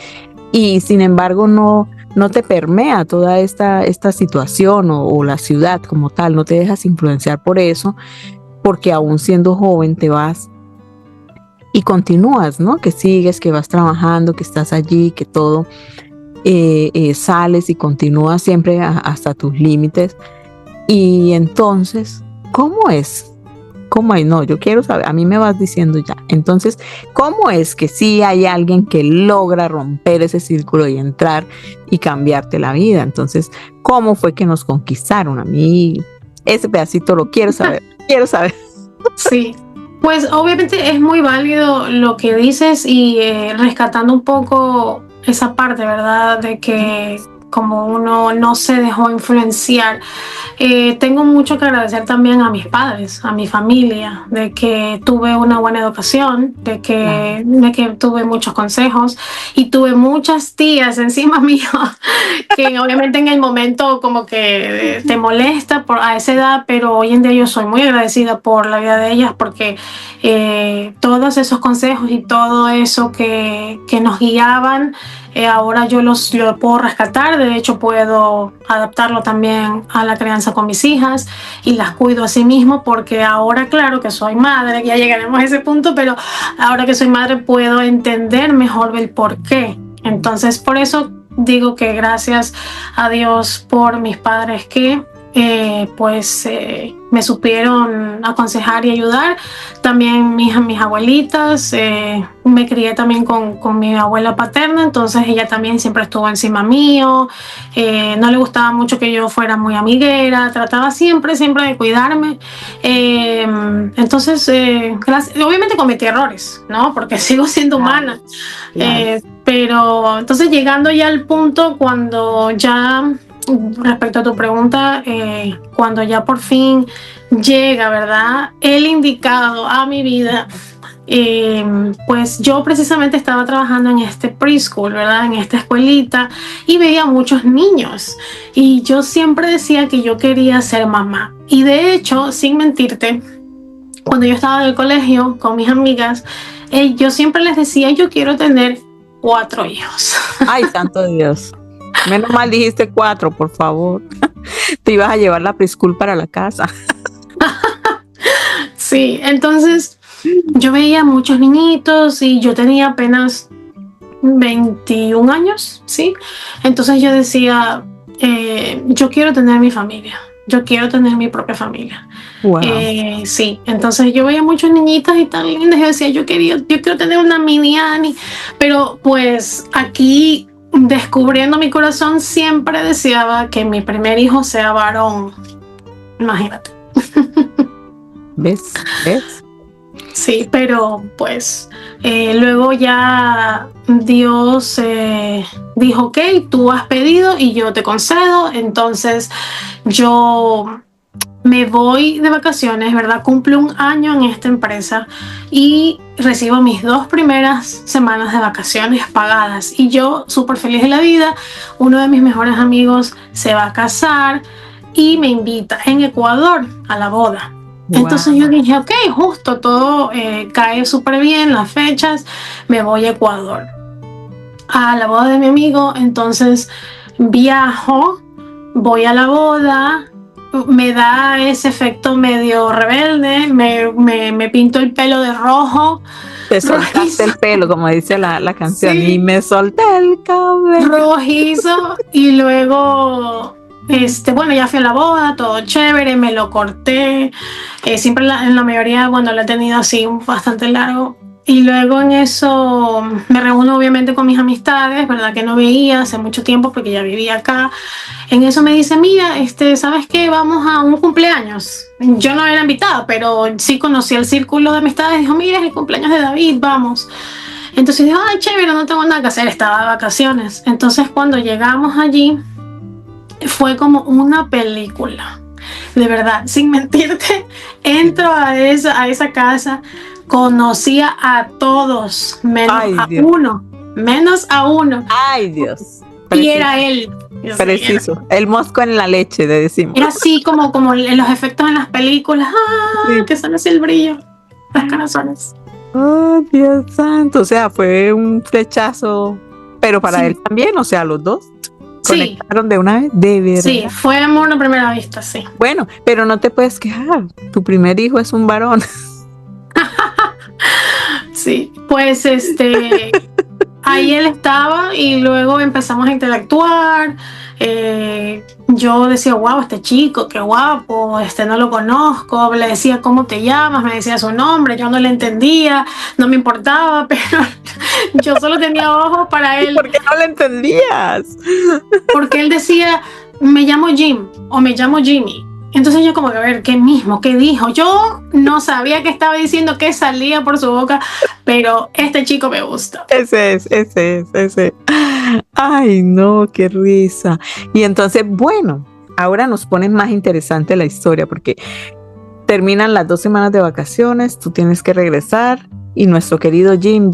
Y sin embargo, no te permea toda esta situación o la ciudad como tal, no te dejas influenciar por eso, porque aún siendo joven te vas y continúas, ¿no? Que sigues, que vas trabajando, que estás allí, que todo, sales y continúas siempre hasta tus límites. Y entonces, ¿cómo es? ¿Cómo es? No, yo quiero saber, a mí me vas diciendo ya. Entonces, ¿cómo es que sí hay alguien que logra romper ese círculo y entrar y cambiarte la vida? Entonces, ¿cómo fue que nos conquistaron? A mí ese pedacito lo quiero saber, quiero saber. Sí, pues obviamente es muy válido lo que dices y rescatando un poco esa parte, ¿verdad? De que como uno no se dejó influenciar. Tengo mucho que agradecer también a mis padres, a mi familia, de que tuve una buena educación, de que tuve muchos consejos y tuve muchas tías encima mío que obviamente en el momento como que te molesta a esa edad, pero hoy en día yo soy muy agradecida por la vida de ellas porque todos esos consejos y todo eso que nos guiaban, ahora yo lo puedo rescatar. De hecho puedo adaptarlo también a la crianza con mis hijas y las cuido a sí mismo, porque ahora claro que soy madre, ya llegaremos a ese punto, pero ahora que soy madre puedo entender mejor el por qué. Entonces por eso digo que gracias a Dios por mis padres que me supieron aconsejar y ayudar. También mis abuelitas, me crié también con mi abuela paterna, entonces ella también siempre estuvo encima mío. No le gustaba mucho que yo fuera muy amiguera, trataba siempre de cuidarme. Entonces, obviamente cometí errores, ¿no? Porque sigo siendo humana. Claro. Pero entonces llegando ya al punto cuando ya, respecto a tu pregunta, cuando ya por fin llega, ¿verdad?, el indicado a mi vida, pues yo precisamente estaba trabajando en este preschool, ¿verdad?, en esta escuelita, y veía muchos niños y yo siempre decía que yo quería ser mamá. Y de hecho, sin mentirte, cuando yo estaba en el colegio con mis amigas, yo siempre les decía, yo quiero tener 4 hijos. Ay, santo Dios. Menos mal dijiste 4, por favor. Te ibas a llevar la preschool para la casa. Sí, entonces yo veía muchos niñitos y yo tenía apenas 21 años, ¿sí? Entonces yo decía, yo quiero tener mi familia, yo quiero tener mi propia familia. Wow. Sí, entonces yo veía muchos niñitos y tan lindos, y yo decía, yo quiero tener una mini Annie, pero pues aquí, descubriendo mi corazón, siempre deseaba que mi primer hijo sea varón. Imagínate. ¿Ves? Sí, pero pues luego ya Dios dijo, ok, tú has pedido y yo te concedo. Entonces yo me voy de vacaciones, ¿verdad? Cumplo un año en esta empresa y recibo mis 2 primeras semanas de vacaciones pagadas. Y yo súper feliz de la vida. Uno de mis mejores amigos se va a casar y me invita en Ecuador a la boda. Wow. Entonces yo dije, ok, justo todo cae súper bien, las fechas, me voy a Ecuador a la boda de mi amigo. Entonces viajo, voy a la boda, me da ese efecto medio rebelde, me pinto el pelo de rojo. Te soltaste el pelo, como dice la canción, sí. Y me solté el cabello. Rojizo, y luego, bueno, ya fui a la boda, todo chévere, me lo corté. Siempre en la mayoría, bueno, lo he tenido así bastante largo. Y luego en eso me reúno obviamente con mis amistades, ¿verdad?, que no veía hace mucho tiempo porque ya vivía acá. En eso me dice, mira, ¿sabes qué? Vamos a un cumpleaños. Yo no era invitada, pero sí conocí el círculo de amistades. Dijo, mira, es el cumpleaños de David, vamos. Entonces dijo, ay, chévere, no tengo nada que hacer, estaba de vacaciones. Entonces cuando llegamos allí, fue como una película. De verdad, sin mentirte, entro a esa casa, conocía a todos, menos a uno. Ay, Dios. Preciso. Y era él. Preciso. Era el mosco en la leche, le decimos. Era así como en los efectos en las películas. Sí. Que sale así el brillo, las carazones. Oh, Dios santo. O sea, fue un flechazo, pero para él también, o sea, los dos. ¿Conectaron de una vez? De verdad. Sí, fue amor a primera vista, sí. Bueno, pero no te puedes quejar. Tu primer hijo es un varón. Sí, pues ahí él estaba y luego empezamos a interactuar. yo decía, wow, este chico, qué guapo, no lo conozco, le decía, ¿cómo te llamas? Me decía su nombre, yo no le entendía, no me importaba, pero yo solo tenía ojos para él. ¿Por qué no le entendías? Porque él decía, me llamo Jim o me llamo Jimmy. Entonces yo como que, a ver, ¿qué mismo? ¿Qué dijo? Yo no sabía qué estaba diciendo, qué salía por su boca, pero este chico me gusta. Ese es. Ay, no, qué risa. Y entonces, bueno, ahora nos ponen más interesante la historia porque terminan las 2 semanas de vacaciones, tú tienes que regresar y nuestro querido Jim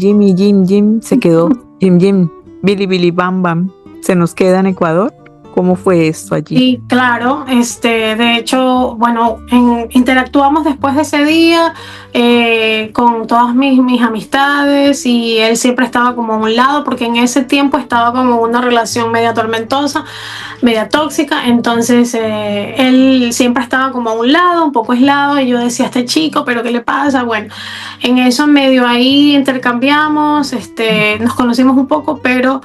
se quedó, Jim, Billy, Bam Bam, se nos queda en Ecuador. ¿Cómo fue esto allí? Sí, claro, de hecho, bueno, interactuamos después de ese día con todas mis amistades y él siempre estaba como a un lado porque en ese tiempo estaba como una relación media tormentosa, media tóxica, entonces él siempre estaba como a un lado, un poco aislado y yo decía, este chico, pero ¿qué le pasa? Bueno, en eso medio ahí intercambiamos, nos conocimos un poco, pero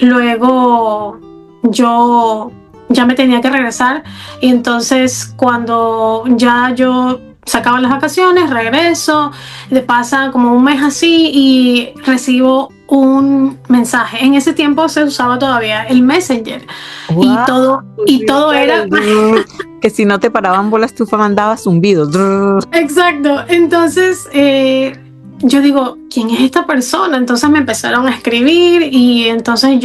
luego yo ya me tenía que regresar y entonces cuando ya yo sacaba las vacaciones, regreso, pasa como un mes así y recibo un mensaje. En ese tiempo se usaba todavía el Messenger. Wow, y todo era que si no te paraban bolas tú mandabas zumbidos. Exacto, entonces yo digo, ¿quién es esta persona? Entonces me empezaron a escribir y entonces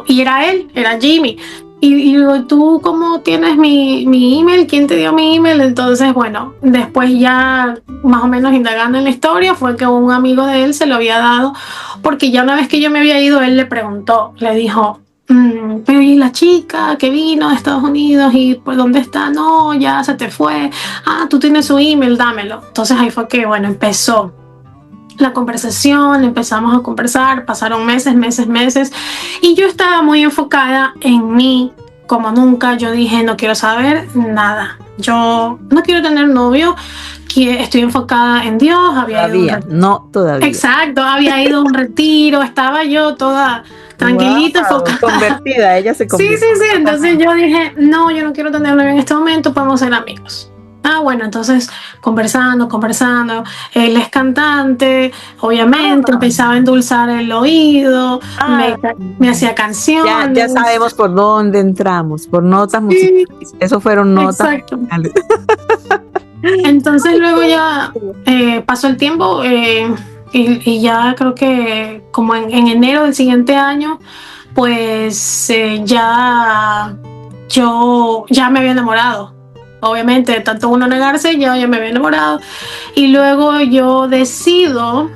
y era él, era Jimmy. Y digo, ¿tú cómo tienes mi email? ¿Quién te dio mi email? Entonces, bueno, después ya más o menos indagando en la historia fue que un amigo de él se lo había dado porque ya una vez que yo me había ido, él le preguntó, le dijo, pero ¿y la chica que vino de Estados Unidos y por dónde está? No, ya se te fue. Ah, tú tienes su email, dámelo. Entonces ahí fue que, bueno, empezó la conversación, empezamos a conversar, pasaron meses y yo estaba muy enfocada en mí como nunca. Yo dije, no quiero saber nada, yo no quiero tener novio, estoy enfocada en Dios. Todavía. Exacto, había ido a un retiro, estaba yo toda tranquilita, wow, convertida, ella se convirtió. Sí, entonces yo dije, no, yo no quiero tener novio en este momento, podemos ser amigos. Ah, bueno, entonces conversando, él es cantante, obviamente, empezaba a endulzar el oído, me hacía canciones. Ya sabemos por dónde entramos, por notas musicales. Eso fueron notas musicales. Entonces luego ya pasó el tiempo y ya creo que como en enero del siguiente año, pues ya me había enamorado. Obviamente, de tanto uno negarse, ya me había enamorado. Y luego yo decido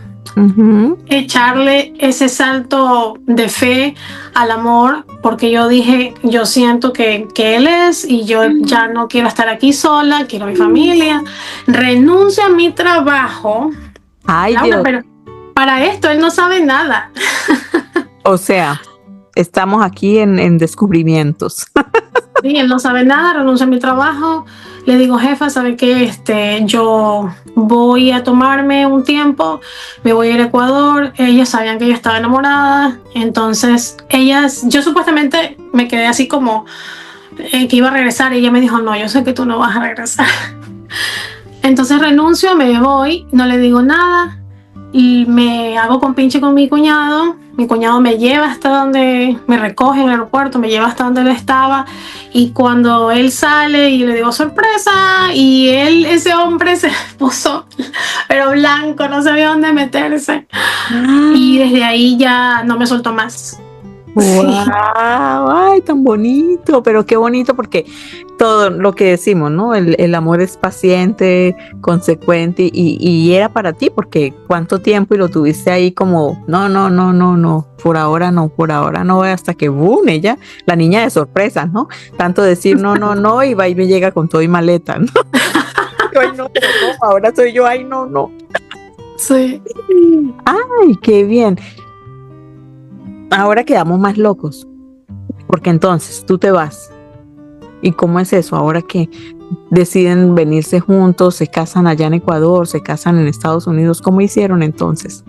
echarle ese salto de fe al amor, porque yo dije, yo siento que él es, y yo ya no quiero estar aquí sola, quiero mi familia. Renuncio a mi trabajo. Ay, Laura, Dios. pero para esto él no sabe nada. O sea, estamos aquí en descubrimientos. Sí, él no sabe nada, renuncio a mi trabajo. Le digo, jefa, ¿sabe qué? Yo voy a tomarme un tiempo, me voy a ir a Ecuador. Ellas sabían que yo estaba enamorada. Entonces, yo supuestamente me quedé así como que iba a regresar. Y ella me dijo, no, yo sé que tú no vas a regresar. Entonces renuncio, me voy, no le digo nada. Y me hago compinche con mi cuñado. Mi cuñado me lleva hasta donde me recoge en el aeropuerto, me lleva hasta donde él estaba. Y cuando él sale y le digo sorpresa, y ese hombre se puso pero blanco, no sabía dónde meterse. Y desde ahí ya no me soltó más. Wow, sí. Ay, tan bonito, pero qué bonito porque todo lo que decimos, ¿no? El amor es paciente, consecuente y era para ti porque cuánto tiempo y lo tuviste ahí como no, por ahora no, hasta que boom, ella, la niña de sorpresas, ¿no? Tanto decir no y va y me llega con todo y maleta, ¿no? Ay, no, ahora soy yo, ay, no. Sí. Ay, qué bien. Ahora quedamos más locos, porque entonces tú te vas. ¿Y cómo es eso? Ahora que deciden venirse juntos, se casan allá en Ecuador, se casan en Estados Unidos, ¿cómo hicieron entonces?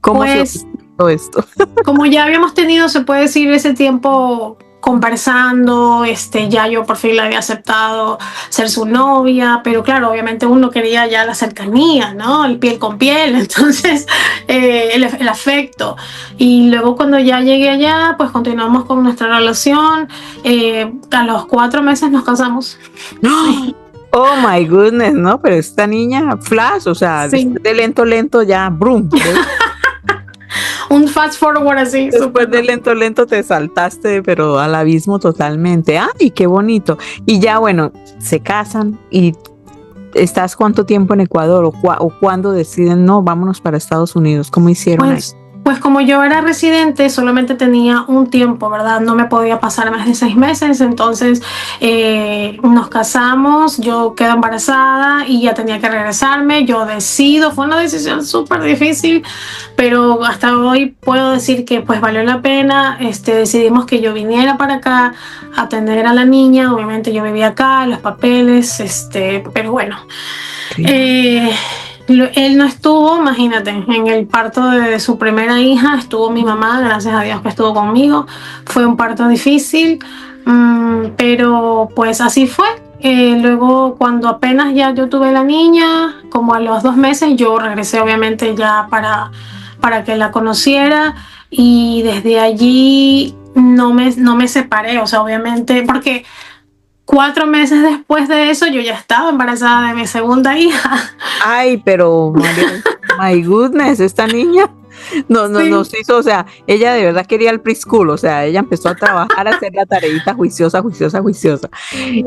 ¿Cómo se todo esto? Como ya habíamos tenido, se puede decir, ese tiempo conversando, ya yo por fin le había aceptado ser su novia, pero claro, obviamente uno quería ya la cercanía, ¿no? El piel con piel, entonces el afecto. Y luego cuando ya llegué allá, pues continuamos con nuestra relación. A los 4 meses nos casamos. Sí. Oh my goodness, ¿no? Pero esta niña, flash, o sea, Sí. después de lento, ya, brum. Un fast forward así. Después de lento te saltaste, pero al abismo totalmente. ¡Ay, qué bonito! Y ya, bueno, se casan y ¿estás cuánto tiempo en Ecuador? ¿O cuándo deciden, no, vámonos para Estados Unidos? ¿Cómo hicieron ahí? Pues como yo era residente, solamente tenía un tiempo, ¿verdad? No me podía pasar más de 6 meses, entonces nos casamos, yo quedo embarazada y ya tenía que regresarme, yo decido, fue una decisión súper difícil, pero hasta hoy puedo decir que pues valió la pena. Decidimos que yo viniera para acá a atender a la niña, obviamente yo vivía acá, los papeles, pero bueno. Sí. Él no estuvo, imagínate, en el parto de su primera hija estuvo mi mamá, gracias a Dios que estuvo conmigo. Fue un parto difícil, pero pues así fue. Luego cuando apenas ya yo tuve la niña, como a los 2 meses, yo regresé obviamente ya para que la conociera, y desde allí no me separé, o sea, obviamente, porque 4 meses después de eso yo ya estaba embarazada de mi segunda hija. Ay, pero María, my goodness, esta niña nos hizo, o sea, ella de verdad quería el preschool, o sea, ella empezó a trabajar, a hacer la tareita juiciosa.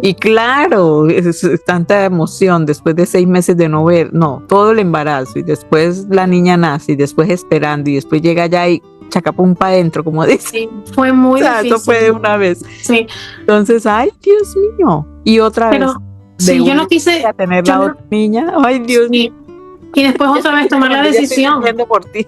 Y claro, es tanta emoción después de 6 meses de no ver, no, todo el embarazo, y después la niña nace, y después esperando, y después llega allá y chacapum para adentro, como dice. Sí, fue muy difícil. Eso fue de una vez. Sí. Entonces, ay, Dios mío. Y otra vez. Sí, yo no quise. A tener la otra niña. Ay, Dios mío. Y después otra vez tomar la decisión. Por ti.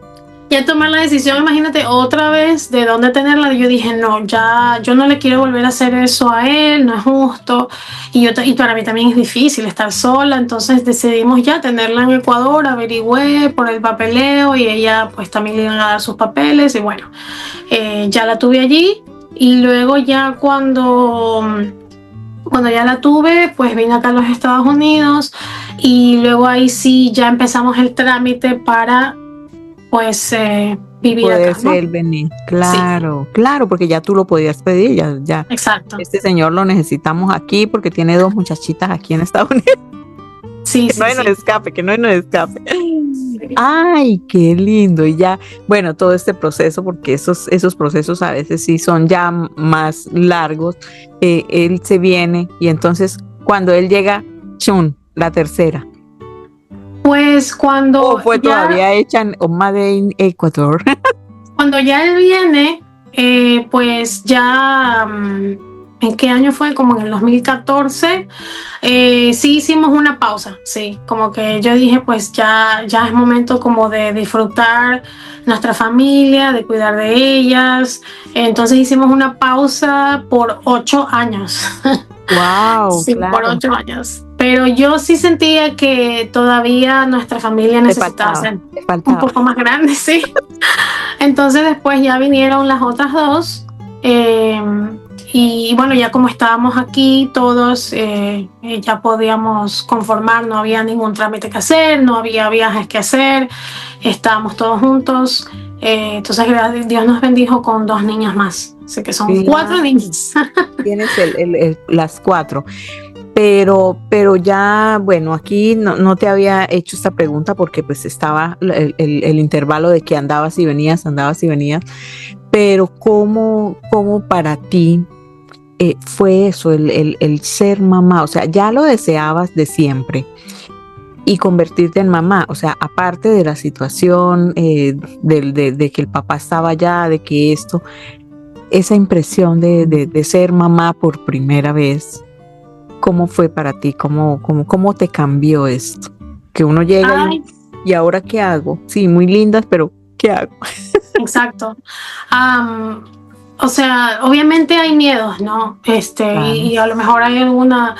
Ya tomar la decisión, imagínate, otra vez de dónde tenerla. Yo dije, no, ya, yo no le quiero volver a hacer eso a él, no es justo. Y para mí también es difícil estar sola, entonces decidimos ya tenerla en Ecuador, averigüé por el papeleo y ella pues también le iban a dar sus papeles y bueno, ya la tuve allí. Y luego ya cuando ya la tuve, pues vine acá a los Estados Unidos, y luego ahí sí ya empezamos el trámite para pues vivir puede acá, ¿no? ser venir, claro, sí. Claro, porque ya tú lo podías pedir, ya. Exacto. Este señor lo necesitamos aquí porque tiene 2 muchachitas aquí en Estados Unidos. Sí, que no hay escape, que no hay escape. Ay, qué lindo. Y ya, bueno, todo este proceso, porque esos procesos a veces sí son ya más largos. Él se viene y entonces cuando él llega, chun, la tercera. Pues cuando fue ya, todavía hecha en Made in Ecuador. Cuando ya él viene, pues ya, ¿en qué año fue? Como en el 2014, sí hicimos una pausa, sí, como que yo dije, pues ya es momento como de disfrutar nuestra familia, de cuidar de ellas. Entonces hicimos una pausa por 8 años. Wow, sí, claro. Por 8 años. Pero yo sí sentía que todavía nuestra familia necesitaba ser un poco más grande, sí. Entonces después ya vinieron las otras 2. Y bueno, ya como estábamos aquí todos, ya podíamos conformar, no había ningún trámite que hacer, no había viajes que hacer, estábamos todos juntos. Entonces Dios nos bendijo con 2 niñas más, así que son 4 niñas. Tienes las 4. Pero ya, bueno, aquí no te había hecho esta pregunta porque pues estaba el intervalo de que andabas y venías, pero ¿cómo para ti fue eso, el ser mamá? O sea, ya lo deseabas de siempre y convertirte en mamá, o sea, aparte de la situación de que el papá estaba allá, de que esa impresión de ser mamá por primera vez, ¿cómo fue para ti? ¿Cómo te cambió esto? Que uno llega y ¿ahora qué hago? Sí, muy lindas, pero ¿qué hago? Exacto. O sea, obviamente hay miedos, ¿no? Y a lo mejor hay alguna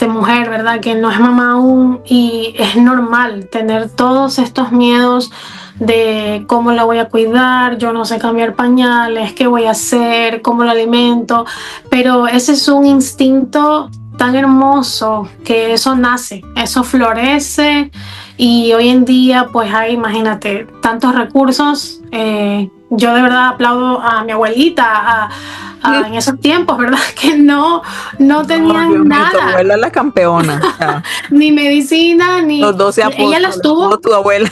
mujer, ¿verdad? Que no es mamá aún, y es normal tener todos estos miedos de cómo la voy a cuidar, yo no sé cambiar pañales, qué voy a hacer, cómo lo alimento, pero ese es un instinto tan hermoso que eso nace, eso florece y hoy en día pues hay, imagínate, tantos recursos. Yo de verdad aplaudo a mi abuelita, en esos tiempos, ¿verdad? Que no tenían Dios mío, tu nada, abuela es la campeona. O sea, ni medicina, los 12 ella las apóstoles, tuvo, todo tu abuela.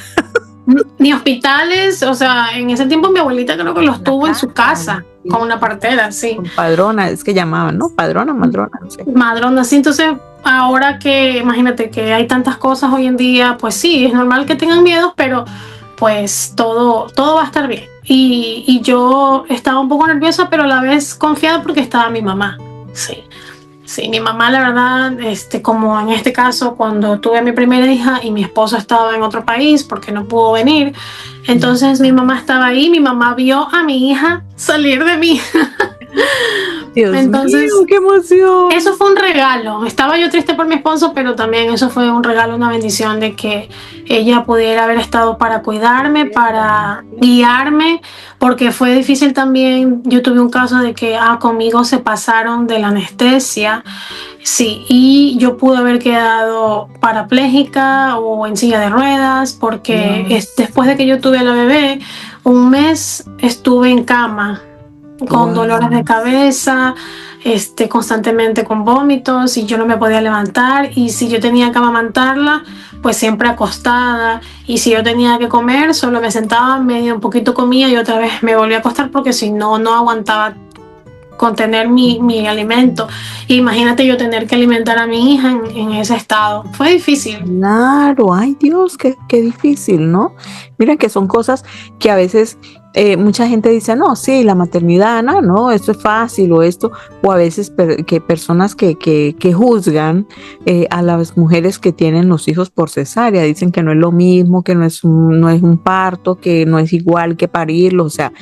ni hospitales, o sea, en ese tiempo mi abuelita creo que los La tuvo en su casa, casa, con una partera, sí. con padrona, es que llamaban, ¿no? Padrona, madrona, no sé. Madrona, sí, entonces ahora que imagínate que hay tantas cosas hoy en día, pues sí, es normal que tengan miedos, pero pues todo va a estar bien. Y yo estaba un poco nerviosa, pero a la vez confiada porque estaba mi mamá. Sí, sí, mi mamá, la verdad, como en este caso, cuando tuve a mi primera hija y mi esposo estaba en otro país porque no pudo venir, entonces mi mamá estaba ahí, mi mamá vio a mi hija salir de mí. Dios Entonces, mío, qué emoción. eso fue un regalo. Estaba yo triste por mi esposo, pero también eso fue un regalo, una bendición de que ella pudiera haber estado para cuidarme, para guiarme, porque fue difícil también. Yo tuve un caso de que conmigo se pasaron de la anestesia, sí, y yo pude haber quedado parapléjica o en silla de ruedas, porque después de que yo tuve a la bebé, un mes estuve en cama con dolores de cabeza, constantemente con vómitos y yo no me podía levantar, y si yo tenía que amamantarla, pues siempre acostada, y si yo tenía que comer, solo me sentaba, medio un poquito comía y otra vez me volvía a acostar porque si no, no aguantaba contener mi alimento. Imagínate yo tener que alimentar a mi hija en ese estado. Fue difícil. Claro, ay Dios, qué difícil, ¿no? Mira que son cosas que a veces mucha gente dice, no, sí, la maternidad, no, esto es fácil o esto, o a veces que personas que juzgan a las mujeres que tienen los hijos por cesárea, dicen que no es lo mismo, que no es un parto, que no es igual que parirlo, o sea,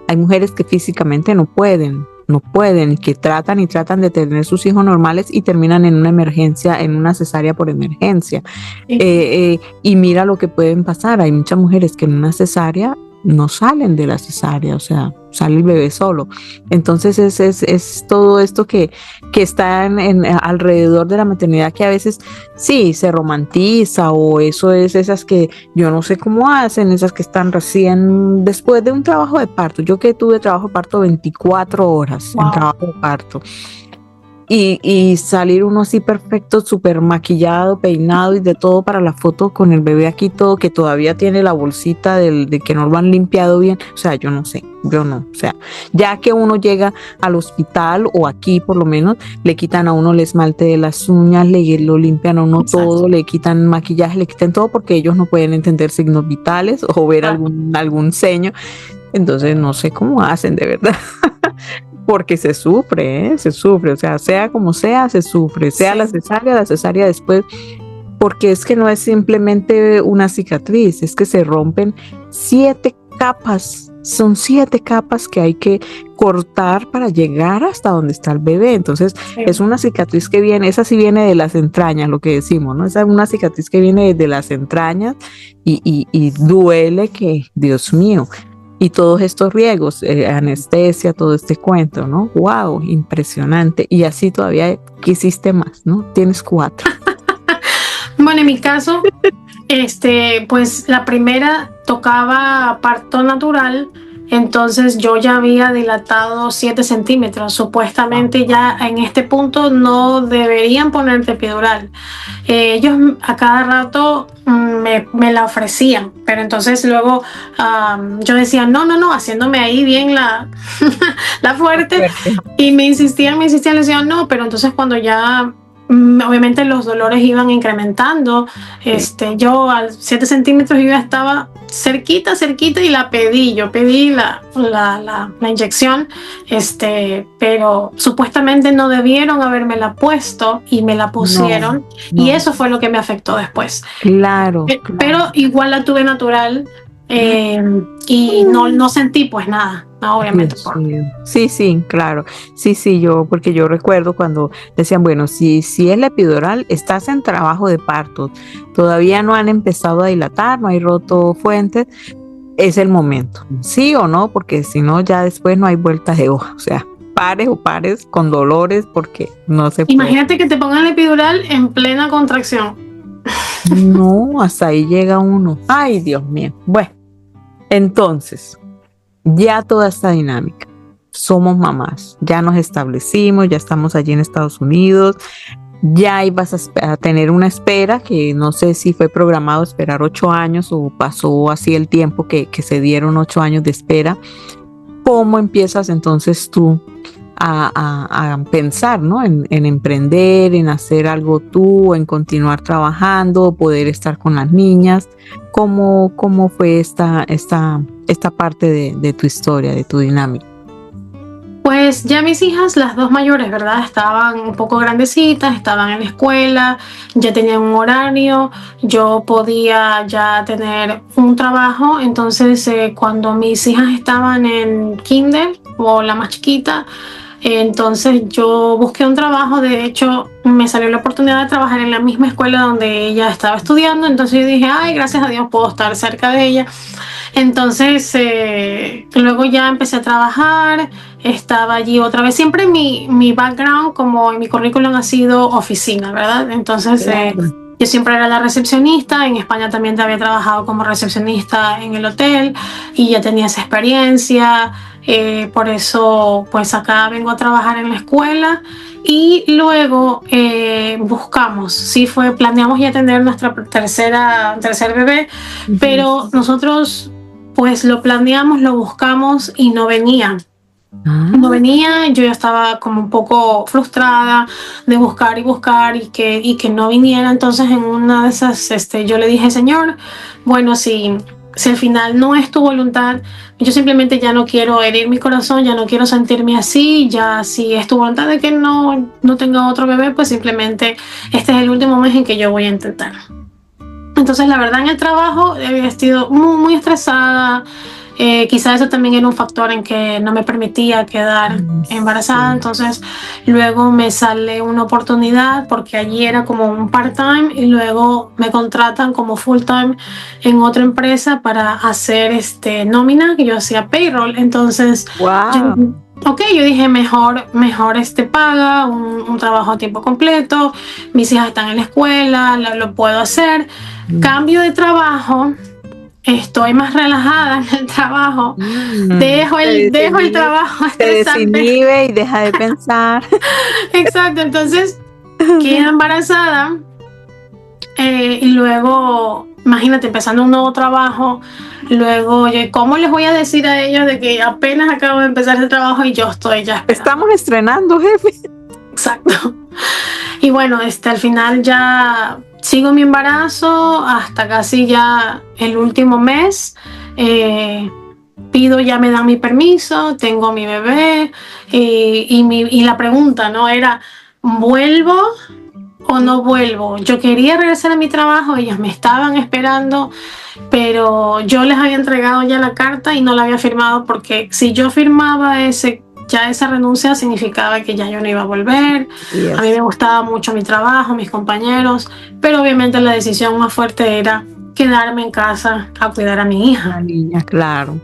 hay mujeres que físicamente no pueden, y que tratan de tener sus hijos normales y terminan en una emergencia, en una cesárea por emergencia. Y mira lo que pueden pasar. Hay muchas mujeres que en una cesárea no salen de la cesárea, o sea, sale el bebé solo. Entonces es todo esto que está alrededor de la maternidad, que a veces sí se romantiza, o eso es esas que yo no sé cómo hacen, esas que están recién después de un trabajo de parto. Yo que tuve trabajo de parto 24 horas en trabajo de parto. Y salir uno así perfecto, súper maquillado, peinado y de todo para la foto con el bebé aquí todo, que todavía tiene la bolsita de que no lo han limpiado bien. O sea, yo no sé, o sea, ya que uno llega al hospital o aquí por lo menos, le quitan a uno el esmalte de las uñas, lo limpian a uno. Exacto. Todo, le quitan maquillaje, le quitan todo porque ellos no pueden entender signos vitales o ver algún seño. Entonces no sé cómo hacen, de verdad. Porque se sufre, o sea como sea, se sufre, sea la cesárea después, porque es que no es simplemente una cicatriz, es que se rompen 7 capas, son 7 capas que hay que cortar para llegar hasta donde está el bebé. Entonces es una cicatriz que viene, esa sí viene de las entrañas, lo que decimos, ¿no? Esa es una cicatriz que viene de las entrañas y duele que, Dios mío. Y todos estos riegos, anestesia, todo este cuento, ¿no? ¡Wow! Impresionante. Y así todavía quisiste más, ¿no? Tienes 4. Bueno, en mi caso, pues la primera tocaba parto natural, entonces yo ya había dilatado 7 centímetros. Supuestamente ya en este punto no deberían ponerte epidural. Ellos a cada rato me la ofrecían, pero entonces luego yo decía no, haciéndome ahí bien la fuerte, y me insistían, le decían no, pero entonces cuando ya obviamente los dolores iban incrementando, yo a 7 centímetros yo ya estaba cerquita y yo pedí la inyección, pero supuestamente no debieron habérmela puesto y me la pusieron, y eso fue lo que me afectó después. Claro. Pero igual la tuve natural, y no sentí pues nada. No, obviamente. Sí, claro. Sí, porque yo recuerdo cuando decían, bueno, si es la epidural, estás en trabajo de parto, todavía no han empezado a dilatar, no hay roto fuentes, es el momento, sí o no, porque si no ya después no hay vuelta de hoja, o sea, pares o pares con dolores porque no se puede. Imagínate que te pongan la epidural en plena contracción. No, hasta ahí llega uno. Ay, Dios mío. Bueno, entonces, ya toda esta dinámica. Somos mamás, ya nos establecimos, ya estamos allí en Estados Unidos, ya ibas a tener una espera que no sé si fue programado esperar 8 años o pasó así el tiempo que se dieron 8 años de espera. ¿Cómo empiezas entonces tú a pensar, ¿no? En emprender, en hacer algo tú, en continuar trabajando, poder estar con las niñas? ¿Cómo fue esta parte de tu historia, de tu dinámica? Pues ya mis hijas, las dos mayores, ¿verdad? Estaban un poco grandecitas, estaban en la escuela, ya tenían un horario, yo podía ya tener un trabajo. Entonces, cuando mis hijas estaban en kinder o la más chiquita, entonces yo busqué un trabajo. De hecho, me salió la oportunidad de trabajar en la misma escuela donde ella estaba estudiando. Entonces yo dije, ay, gracias a Dios puedo estar cerca de ella. Entonces, luego ya empecé a trabajar, estaba allí otra vez. Siempre mi background, como en mi currículum, ha sido oficina, ¿verdad? Entonces, yo siempre era la recepcionista. En España también había trabajado como recepcionista en el hotel y ya tenía esa experiencia. Por eso, pues acá vengo a trabajar en la escuela. Y luego planeamos ya tener nuestra tercer bebé, pero nosotros pues lo planeamos, lo buscamos y no venía. No venía, yo ya estaba como un poco frustrada de buscar y buscar y que no viniera. Entonces en una de esas yo le dije, Señor, bueno, si al final no es tu voluntad, yo simplemente ya no quiero herir mi corazón, ya no quiero sentirme así. Ya si es tu voluntad de que no tenga otro bebé, pues simplemente este es el último mes en que yo voy a intentar. Entonces la verdad en el trabajo había estado muy, muy estresada. Quizás eso también era un factor en que no me permitía quedar embarazada. Entonces luego me sale una oportunidad, porque allí era como un part-time y luego me contratan como full-time en otra empresa para hacer nómina, que yo hacía payroll. Entonces yo dije, mejor paga, un trabajo a tiempo completo, mis hijas están en la escuela, lo puedo hacer. Cambio de trabajo, estoy más relajada en el trabajo, dejo el trabajo estresante. Te desinhibe y deja de pensar. Exacto, entonces quedo embarazada y luego, imagínate, empezando un nuevo trabajo. Luego, ¿cómo les voy a decir a ellos de que apenas acabo de empezar el trabajo y yo estoy ya esperando? Estamos estrenando, jefe. Exacto. Y bueno, al final ya sigo mi embarazo hasta casi ya el último mes. Ya me dan mi permiso, tengo mi bebé y la pregunta, ¿no? Era, ¿vuelvo o no vuelvo? Yo quería regresar a mi trabajo, ellas me estaban esperando, pero yo les había entregado ya la carta y no la había firmado, porque si yo firmaba esa renuncia significaba que ya yo no iba a volver. A mí me gustaba mucho mi trabajo, mis compañeros, pero obviamente la decisión más fuerte era quedarme en casa a cuidar a mi hija. La niña, claro.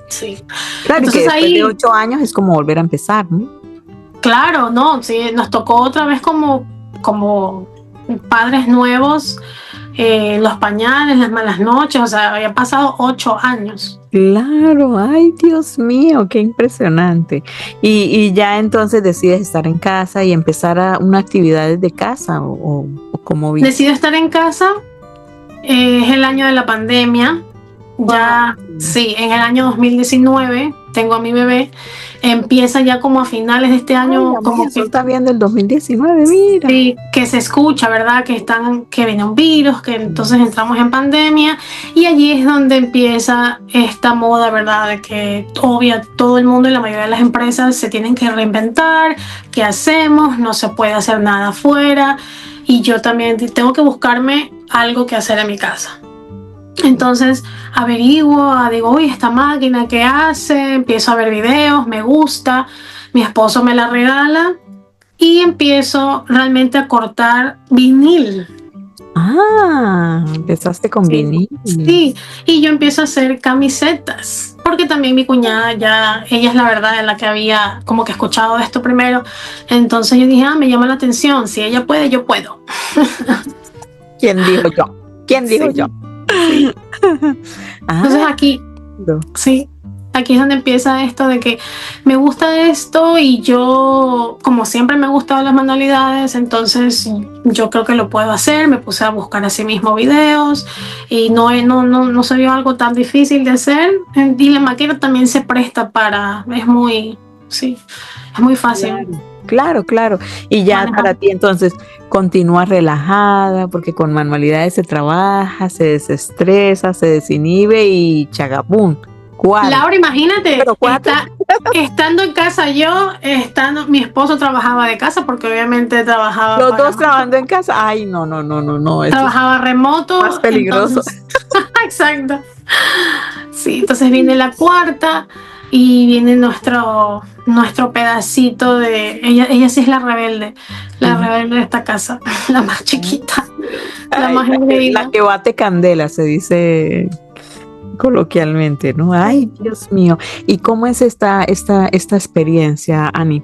Sí. Claro, entonces, que después de 8 años es como volver a empezar, ¿no? Claro, no, sí, nos tocó otra vez como padres nuevos, los pañales, las malas noches, o sea, había pasado 8 años. Claro, ay, Dios mío, qué impresionante. Y ya entonces decides estar en casa y empezar una actividad desde casa, o ¿cómo viste? Decido estar en casa, es el año de la pandemia. Ya, sí, en el año 2019 tengo a mi bebé. Empieza ya como a finales de este año. Como que está viendo el 2019, mira. Sí, que se escucha, ¿verdad? Que viene un virus, que entonces entramos en pandemia. Y allí es donde empieza esta moda, ¿verdad? De que todo el mundo y la mayoría de las empresas se tienen que reinventar. ¿Qué hacemos? No se puede hacer nada afuera. Y yo también tengo que buscarme algo que hacer en mi casa. Entonces digo, uy, esta máquina, ¿qué hace? Empiezo a ver videos, me gusta, mi esposo me la regala y empiezo realmente a cortar vinil. Empezaste con Sí, vinil. sí, y yo empiezo a hacer camisetas, porque también mi cuñada ya, ella es la verdad en la que había como que escuchado esto primero, entonces yo dije, me llama la atención, si ella puede, yo puedo. ¿Quién dijo yo? ¿Quién dijo yo? Sí. Entonces Ah, aquí, no. sí, aquí es donde empieza esto de que me gusta esto y yo, como siempre me han gustado las manualidades, entonces yo creo que lo puedo hacer. Me puse a buscar así mismo videos y no se vio algo tan difícil de hacer. Y la máquina también se presta para, sí, es muy fácil Claro. Y ya manejar. para ti entonces continúas relajada porque con manualidades se trabaja, se desestresa, se desinhibe y chagapum. Cuatro. Laura, imagínate, Pero cuatro. estando en casa mi esposo trabajaba de casa porque obviamente trabajaba Los dos trabajando en casa. Ay, no. Eso es trabajaba más remoto, peligroso. entonces, exacto. Sí, entonces viene la cuarta y viene nuestro pedacito de, ella sí es la rebelde de esta casa, la más chiquita, la Ay, más la engreída. que bate candela, se dice coloquialmente, ¿no? Ay, Dios mío. ¿Y cómo es esta experiencia, Ani?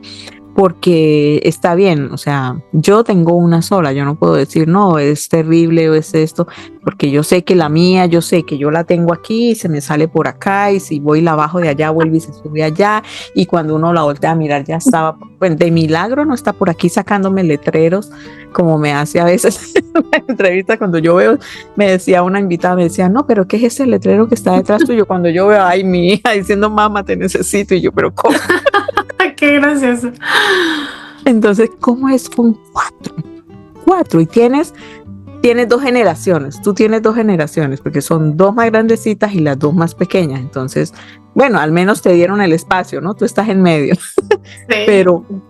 Porque está bien, o sea, yo tengo una sola, yo no puedo decir, no, es terrible o es esto, porque yo sé que la mía, yo sé que yo la tengo aquí y se me sale por acá y si voy y la bajo de allá, vuelve y se sube allá y cuando uno la voltea a mirar ya estaba, pues, de milagro no está por aquí sacándome letreros como me hace a veces en una entrevista cuando yo veo, me decía una invitada, me decía, no, pero ¿qué es ese letrero que está detrás tuyo? Cuando yo veo, ay, mi hija diciendo, mamá, te necesito y yo, pero ¿cómo? Qué gracioso. Entonces, ¿cómo es con cuatro? Cuatro, y tienes dos generaciones, tú tienes dos generaciones, porque son dos más grandecitas y las dos más pequeñas. Entonces, bueno, al menos te dieron el espacio, ¿no? Tú estás en medio. Sí.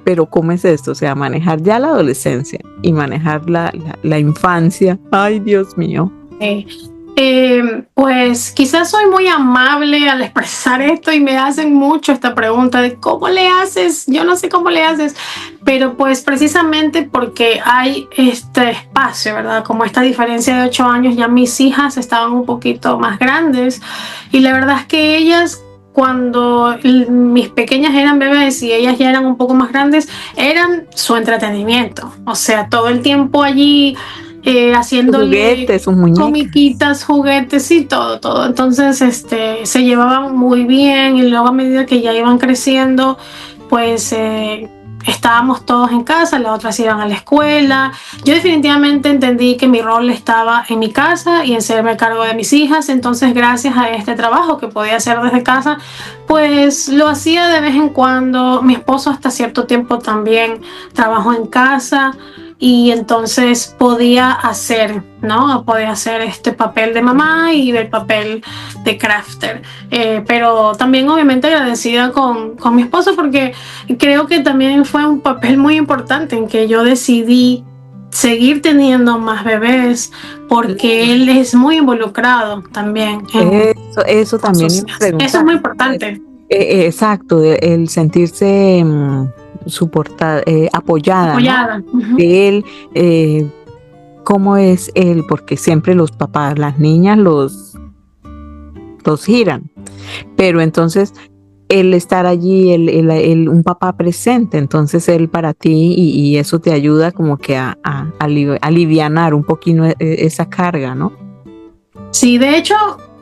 Pero ¿cómo es esto? O sea, manejar ya la adolescencia y manejar la infancia. Ay, Dios mío. Sí. Pues quizás soy muy amable al expresar esto y me hacen mucho esta pregunta de cómo le haces, yo no sé cómo le haces, pero pues precisamente porque hay este espacio, ¿verdad? Como esta diferencia de 8 años, ya mis hijas estaban un poquito más grandes y la verdad es que ellas, cuando mis pequeñas eran bebés y ellas ya eran un poco más grandes, eran su entretenimiento, o sea, todo el tiempo allí Sus haciéndole juguetes, sus muñecas. comiquitas, juguetes y todo. Entonces, se llevaban muy bien y luego a medida que ya iban creciendo, pues estábamos todos en casa, las otras iban a la escuela. Yo definitivamente entendí que mi rol estaba en mi casa y en hacerme cargo de mis hijas. Entonces, gracias a este trabajo que podía hacer desde casa, pues lo hacía de vez en cuando. Mi esposo hasta cierto tiempo también trabajó en casa y entonces podía hacer, ¿no? Podía hacer este papel de mamá y el papel de crafter. Pero también obviamente agradecida con mi esposo porque creo que también fue un papel muy importante en que yo decidí seguir teniendo más bebés porque él es muy involucrado también Eso también iba a preguntar. eso es muy importante. Exacto, el sentirse apoyada, ¿no? Uh-huh. De él, cómo es él, porque siempre los papás, las niñas los giran, pero entonces el estar allí, un papá presente, entonces él para ti y eso te ayuda como que a alivianar un poquito esa carga, ¿no? Sí, de hecho,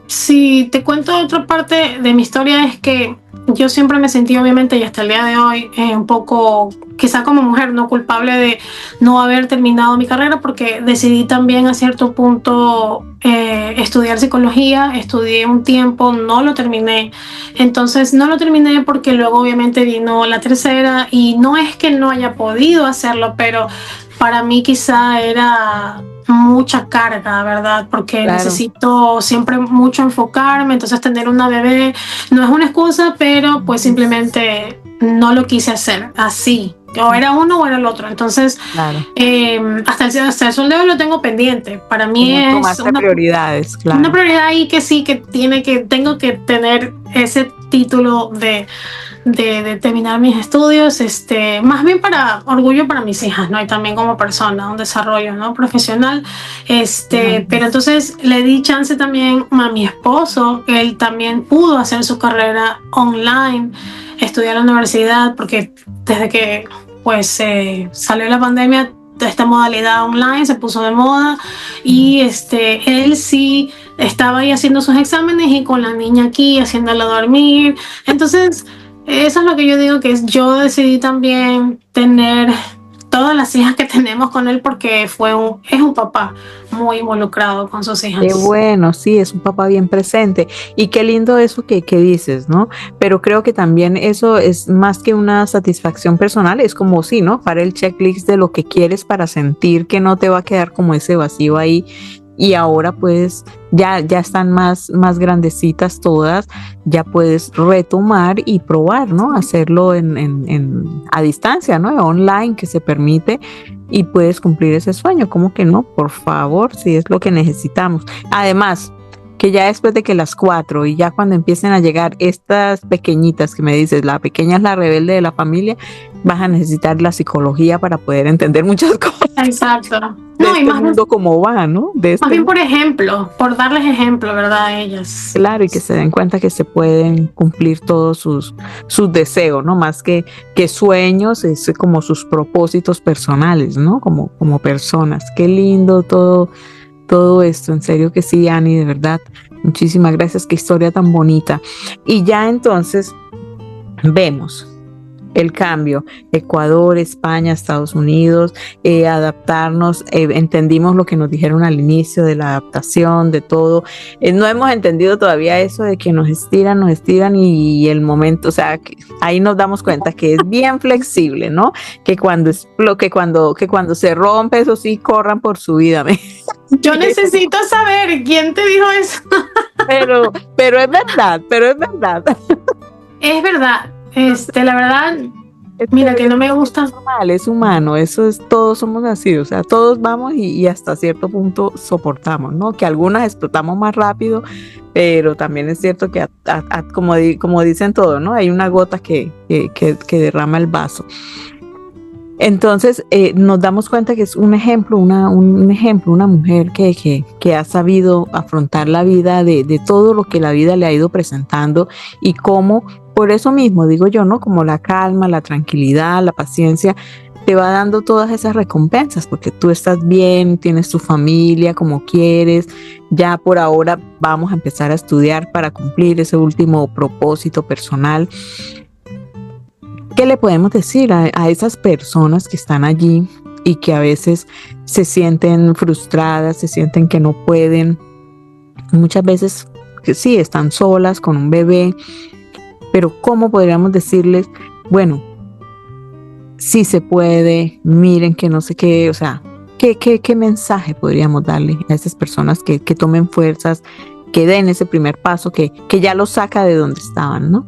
si te cuento otra parte de mi historia es que yo siempre me sentí obviamente y hasta el día de hoy un poco, quizá como mujer, no culpable de no haber terminado mi carrera porque decidí también a cierto punto estudiar psicología, estudié un tiempo, no lo terminé, entonces no lo terminé porque luego obviamente vino la tercera y no es que no haya podido hacerlo, pero para mí quizá era mucha carga, ¿verdad? Porque Claro. necesito siempre mucho enfocarme, entonces tener una bebé no es una excusa, pero pues simplemente no lo quise hacer así. O era uno o era el otro. Entonces, claro. hasta el sol de hoy lo tengo pendiente. Para mí es prioridades, claro. Una prioridad ahí que sí, que tengo que tener ese título de terminar mis estudios, más bien para orgullo para mis hijas, ¿no? Y también como persona, un desarrollo, ¿no? Profesional, pero entonces le di chance también a mi esposo. Él también pudo hacer su carrera online, estudiar en la universidad, porque desde que pues salió la pandemia, esta modalidad online se puso de moda, y él sí estaba ahí haciendo sus exámenes y con la niña aquí haciéndola dormir. Entonces eso es lo que yo digo, que yo decidí también tener todas las hijas que tenemos con él, porque es un papá muy involucrado con sus hijas. Qué bueno, sí, es un papá bien presente. Y qué lindo eso que dices, ¿no? Pero creo que también eso es más que una satisfacción personal, es como sí, ¿no? Para el checklist de lo que quieres para sentir que no te va a quedar como ese vacío ahí. Y ahora pues ya están más grandecitas todas, ya puedes retomar y probar, ¿no? Hacerlo a distancia, ¿no? Online, que se permite, y puedes cumplir ese sueño. ¿Cómo que no? Por favor, si es lo que necesitamos. Además, que ya después de que las 4 y ya cuando empiecen a llegar estas pequeñitas que me dices, la pequeña es la rebelde de la familia, vas a necesitar la psicología para poder entender muchas cosas. Exacto. De no, este y más mundo como va, ¿no? Más bien por ejemplo, por darles ejemplo, ¿verdad? A ellas. Claro, y que se den cuenta que se pueden cumplir todos sus deseos, ¿no? Más que sueños, es como sus propósitos personales, ¿no? Como personas. Qué lindo todo esto, en serio que sí, Ani, de verdad, muchísimas gracias, qué historia tan bonita. Y ya entonces vemos el cambio, Ecuador, España, Estados Unidos, adaptarnos, entendimos lo que nos dijeron al inicio de la adaptación, de todo, no hemos entendido todavía eso de que nos estiran y el momento, o sea, ahí nos damos cuenta que es bien flexible, ¿no? Que cuando se rompe, eso sí, corran por su vida. Yo necesito saber quién te dijo eso. pero es verdad. Es verdad. La verdad, mira, que no me gusta. Es normal, es humano, eso es, todos somos así, o sea, todos vamos y hasta cierto punto soportamos, ¿no? Que algunas explotamos más rápido, pero también es cierto que como dicen todos, ¿no? Hay una gota que derrama el vaso. Entonces nos damos cuenta que es un ejemplo, una mujer que ha sabido afrontar la vida de todo lo que la vida le ha ido presentando, y cómo, por eso mismo digo yo, ¿no? Como la calma, la tranquilidad, la paciencia, te va dando todas esas recompensas, porque tú estás bien, tienes tu familia como quieres, ya por ahora vamos a empezar a estudiar para cumplir ese último propósito personal. ¿Qué le podemos decir a esas personas que están allí y que a veces se sienten frustradas, se sienten que no pueden? Muchas veces que sí, están solas con un bebé, pero ¿cómo podríamos decirles, bueno, sí se puede, miren que no sé qué, o sea, ¿qué mensaje podríamos darle a esas personas que tomen fuerzas, que den ese primer paso, que ya los saca de donde estaban, ¿no?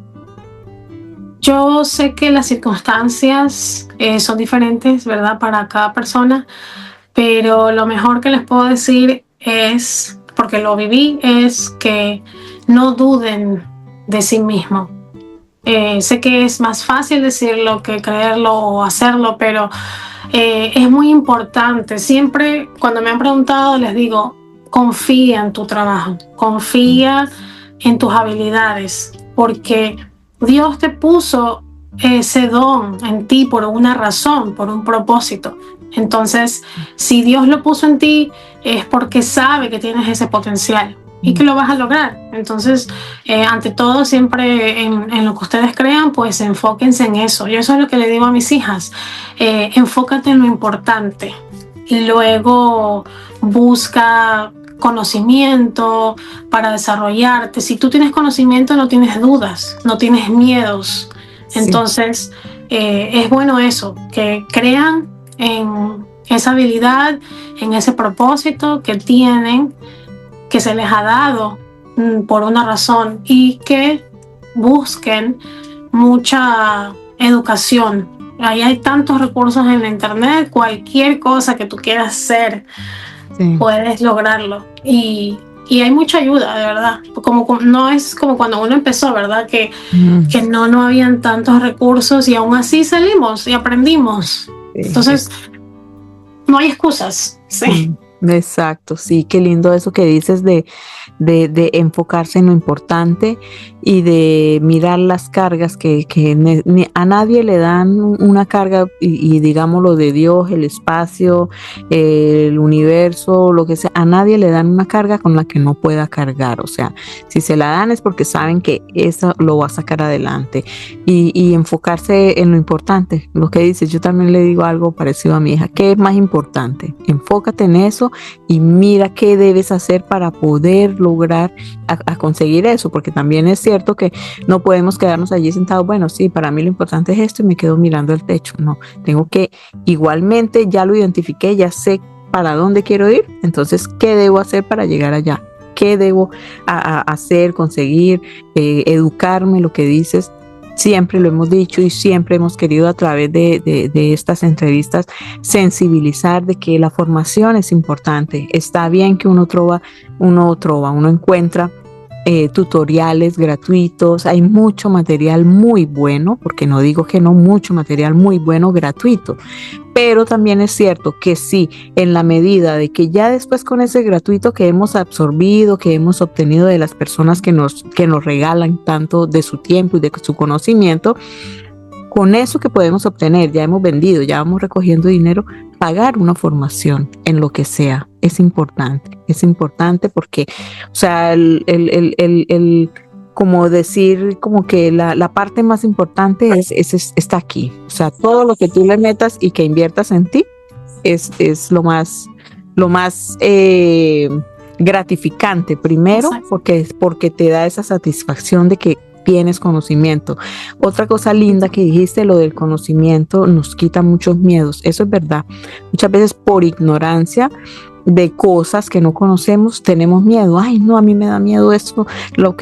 Yo sé que las circunstancias son diferentes, ¿verdad? Para cada persona, pero lo mejor que les puedo decir es, porque lo viví, es que no duden de sí mismos. Sé que es más fácil decirlo que creerlo o hacerlo, pero es muy importante. Siempre cuando me han preguntado les digo, confía en tu trabajo, confía en tus habilidades, porque Dios te puso ese don en ti por una razón, por un propósito. Entonces, si Dios lo puso en ti, es porque sabe que tienes ese potencial y que lo vas a lograr. Entonces, ante todo, siempre en lo que ustedes crean, pues enfóquense en eso. Yo eso es lo que le digo a mis hijas. Enfócate en lo importante y luego busca conocimiento para desarrollarte. Si tú tienes conocimiento, no tienes dudas, no tienes miedos. Sí. Entonces, es bueno eso, que crean en esa habilidad, en ese propósito que tienen, que se les ha dado por una razón, y que busquen mucha educación. Ahí hay tantos recursos en la internet, cualquier cosa que tú quieras hacer, sí, puedes lograrlo. Y y hay mucha ayuda, de verdad. No es como cuando uno empezó, ¿verdad? Que no habían tantos recursos y aún así salimos y aprendimos. Sí. Entonces, no hay excusas. Sí. Exacto, sí, qué lindo eso que dices de enfocarse en lo importante y de mirar las cargas que a nadie le dan una carga y digámoslo de Dios, el espacio, el universo, lo que sea, a nadie le dan una carga con la que no pueda cargar, o sea, si se la dan es porque saben que eso lo va a sacar adelante y enfocarse en lo importante, lo que dices, yo también le digo algo parecido a mi hija, ¿qué es más importante? Enfócate en eso y mira qué debes hacer para poder lograr a conseguir eso, porque también es cierto que no podemos quedarnos allí sentados, bueno, sí, para mí lo importante es esto y me quedo mirando el techo, no, tengo que igualmente, ya lo identifiqué, ya sé para dónde quiero ir, entonces, ¿qué debo hacer para llegar allá? ¿Qué debo hacer, conseguir, educarme, lo que dices? Siempre lo hemos dicho y siempre hemos querido a través de estas entrevistas sensibilizar de que la formación es importante. Está bien que uno encuentra tutoriales gratuitos, hay mucho material muy bueno, porque no digo que no, mucho material muy bueno gratuito, pero también es cierto que sí, en la medida de que ya después con ese gratuito que hemos absorbido, que hemos obtenido de las personas que nos regalan tanto de su tiempo y de su conocimiento, con eso que podemos obtener, ya hemos vendido, ya vamos recogiendo dinero, pagar una formación en lo que sea, es importante porque, o sea, como decir, como que la parte más importante está aquí, o sea, todo lo que tú le metas y que inviertas en ti es lo más gratificante, primero, porque te da esa satisfacción de que tienes conocimiento. Otra cosa linda que dijiste, lo del conocimiento nos quita muchos miedos, eso es verdad. Muchas veces por ignorancia de cosas que no conocemos tenemos miedo. Ay, no, a mí me da miedo eso.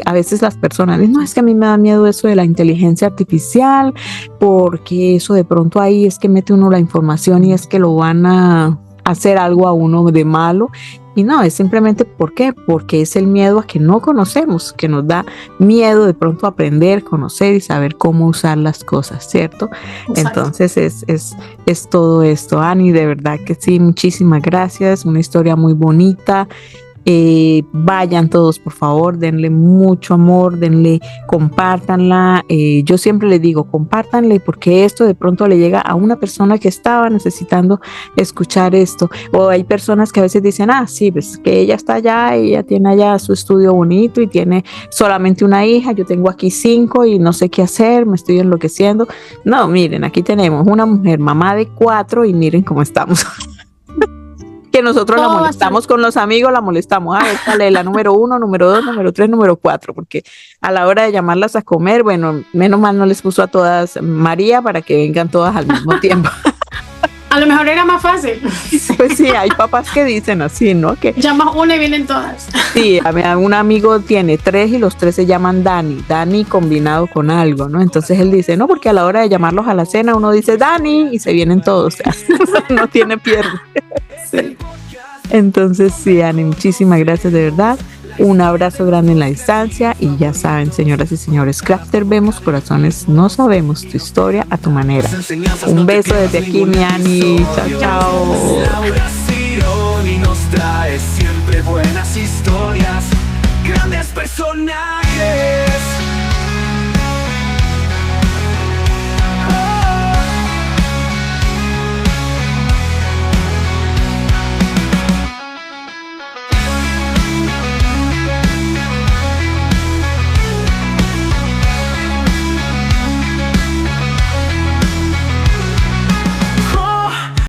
A veces las personas dicen, no, es que a mí me da miedo eso de la inteligencia artificial, porque eso de pronto ahí es que mete uno la información y es que lo van a hacer algo a uno de malo. Y no, es simplemente ¿por qué? Porque es el miedo a que no conocemos, que nos da miedo de pronto aprender, conocer y saber cómo usar las cosas, ¿cierto? Exacto. Entonces es todo esto, Ani, de verdad que sí, muchísimas gracias, una historia muy bonita. Vayan todos, por favor, denle mucho amor, compártanla. Yo siempre les digo, compártanle porque esto de pronto le llega a una persona que estaba necesitando escuchar esto. O hay personas que a veces dicen, sí, pues que ella está allá, ella tiene allá su estudio bonito y tiene solamente una hija, yo tengo aquí 5 y no sé qué hacer, me estoy enloqueciendo. No, miren, aquí tenemos una mujer, mamá de 4 y miren cómo estamos. Que nosotros la molestamos con los amigos, la molestamos, a ver, sale la número 1, número 2, número 3, número 4, porque a la hora de llamarlas a comer, bueno, menos mal no les puso a todas María para que vengan todas al mismo tiempo. A lo mejor era más fácil. Pues sí, hay papás que dicen así, ¿no? Que llamas una y vienen todas. Sí, un amigo tiene 3 y los 3 se llaman Dani combinado con algo, ¿no? Entonces él dice, no, porque a la hora de llamarlos a la cena uno dice Dani y se vienen todos, o sea, no tiene pierde. Sí. Entonces sí, Ani, muchísimas gracias de verdad. Un abrazo grande en la distancia y ya saben, señoras y señores, Crafter vemos, corazones no sabemos, tu historia a tu manera. Un beso desde aquí, mi Ani. Chao, chao. Y nos trae siempre buenas historias, grandes personajes.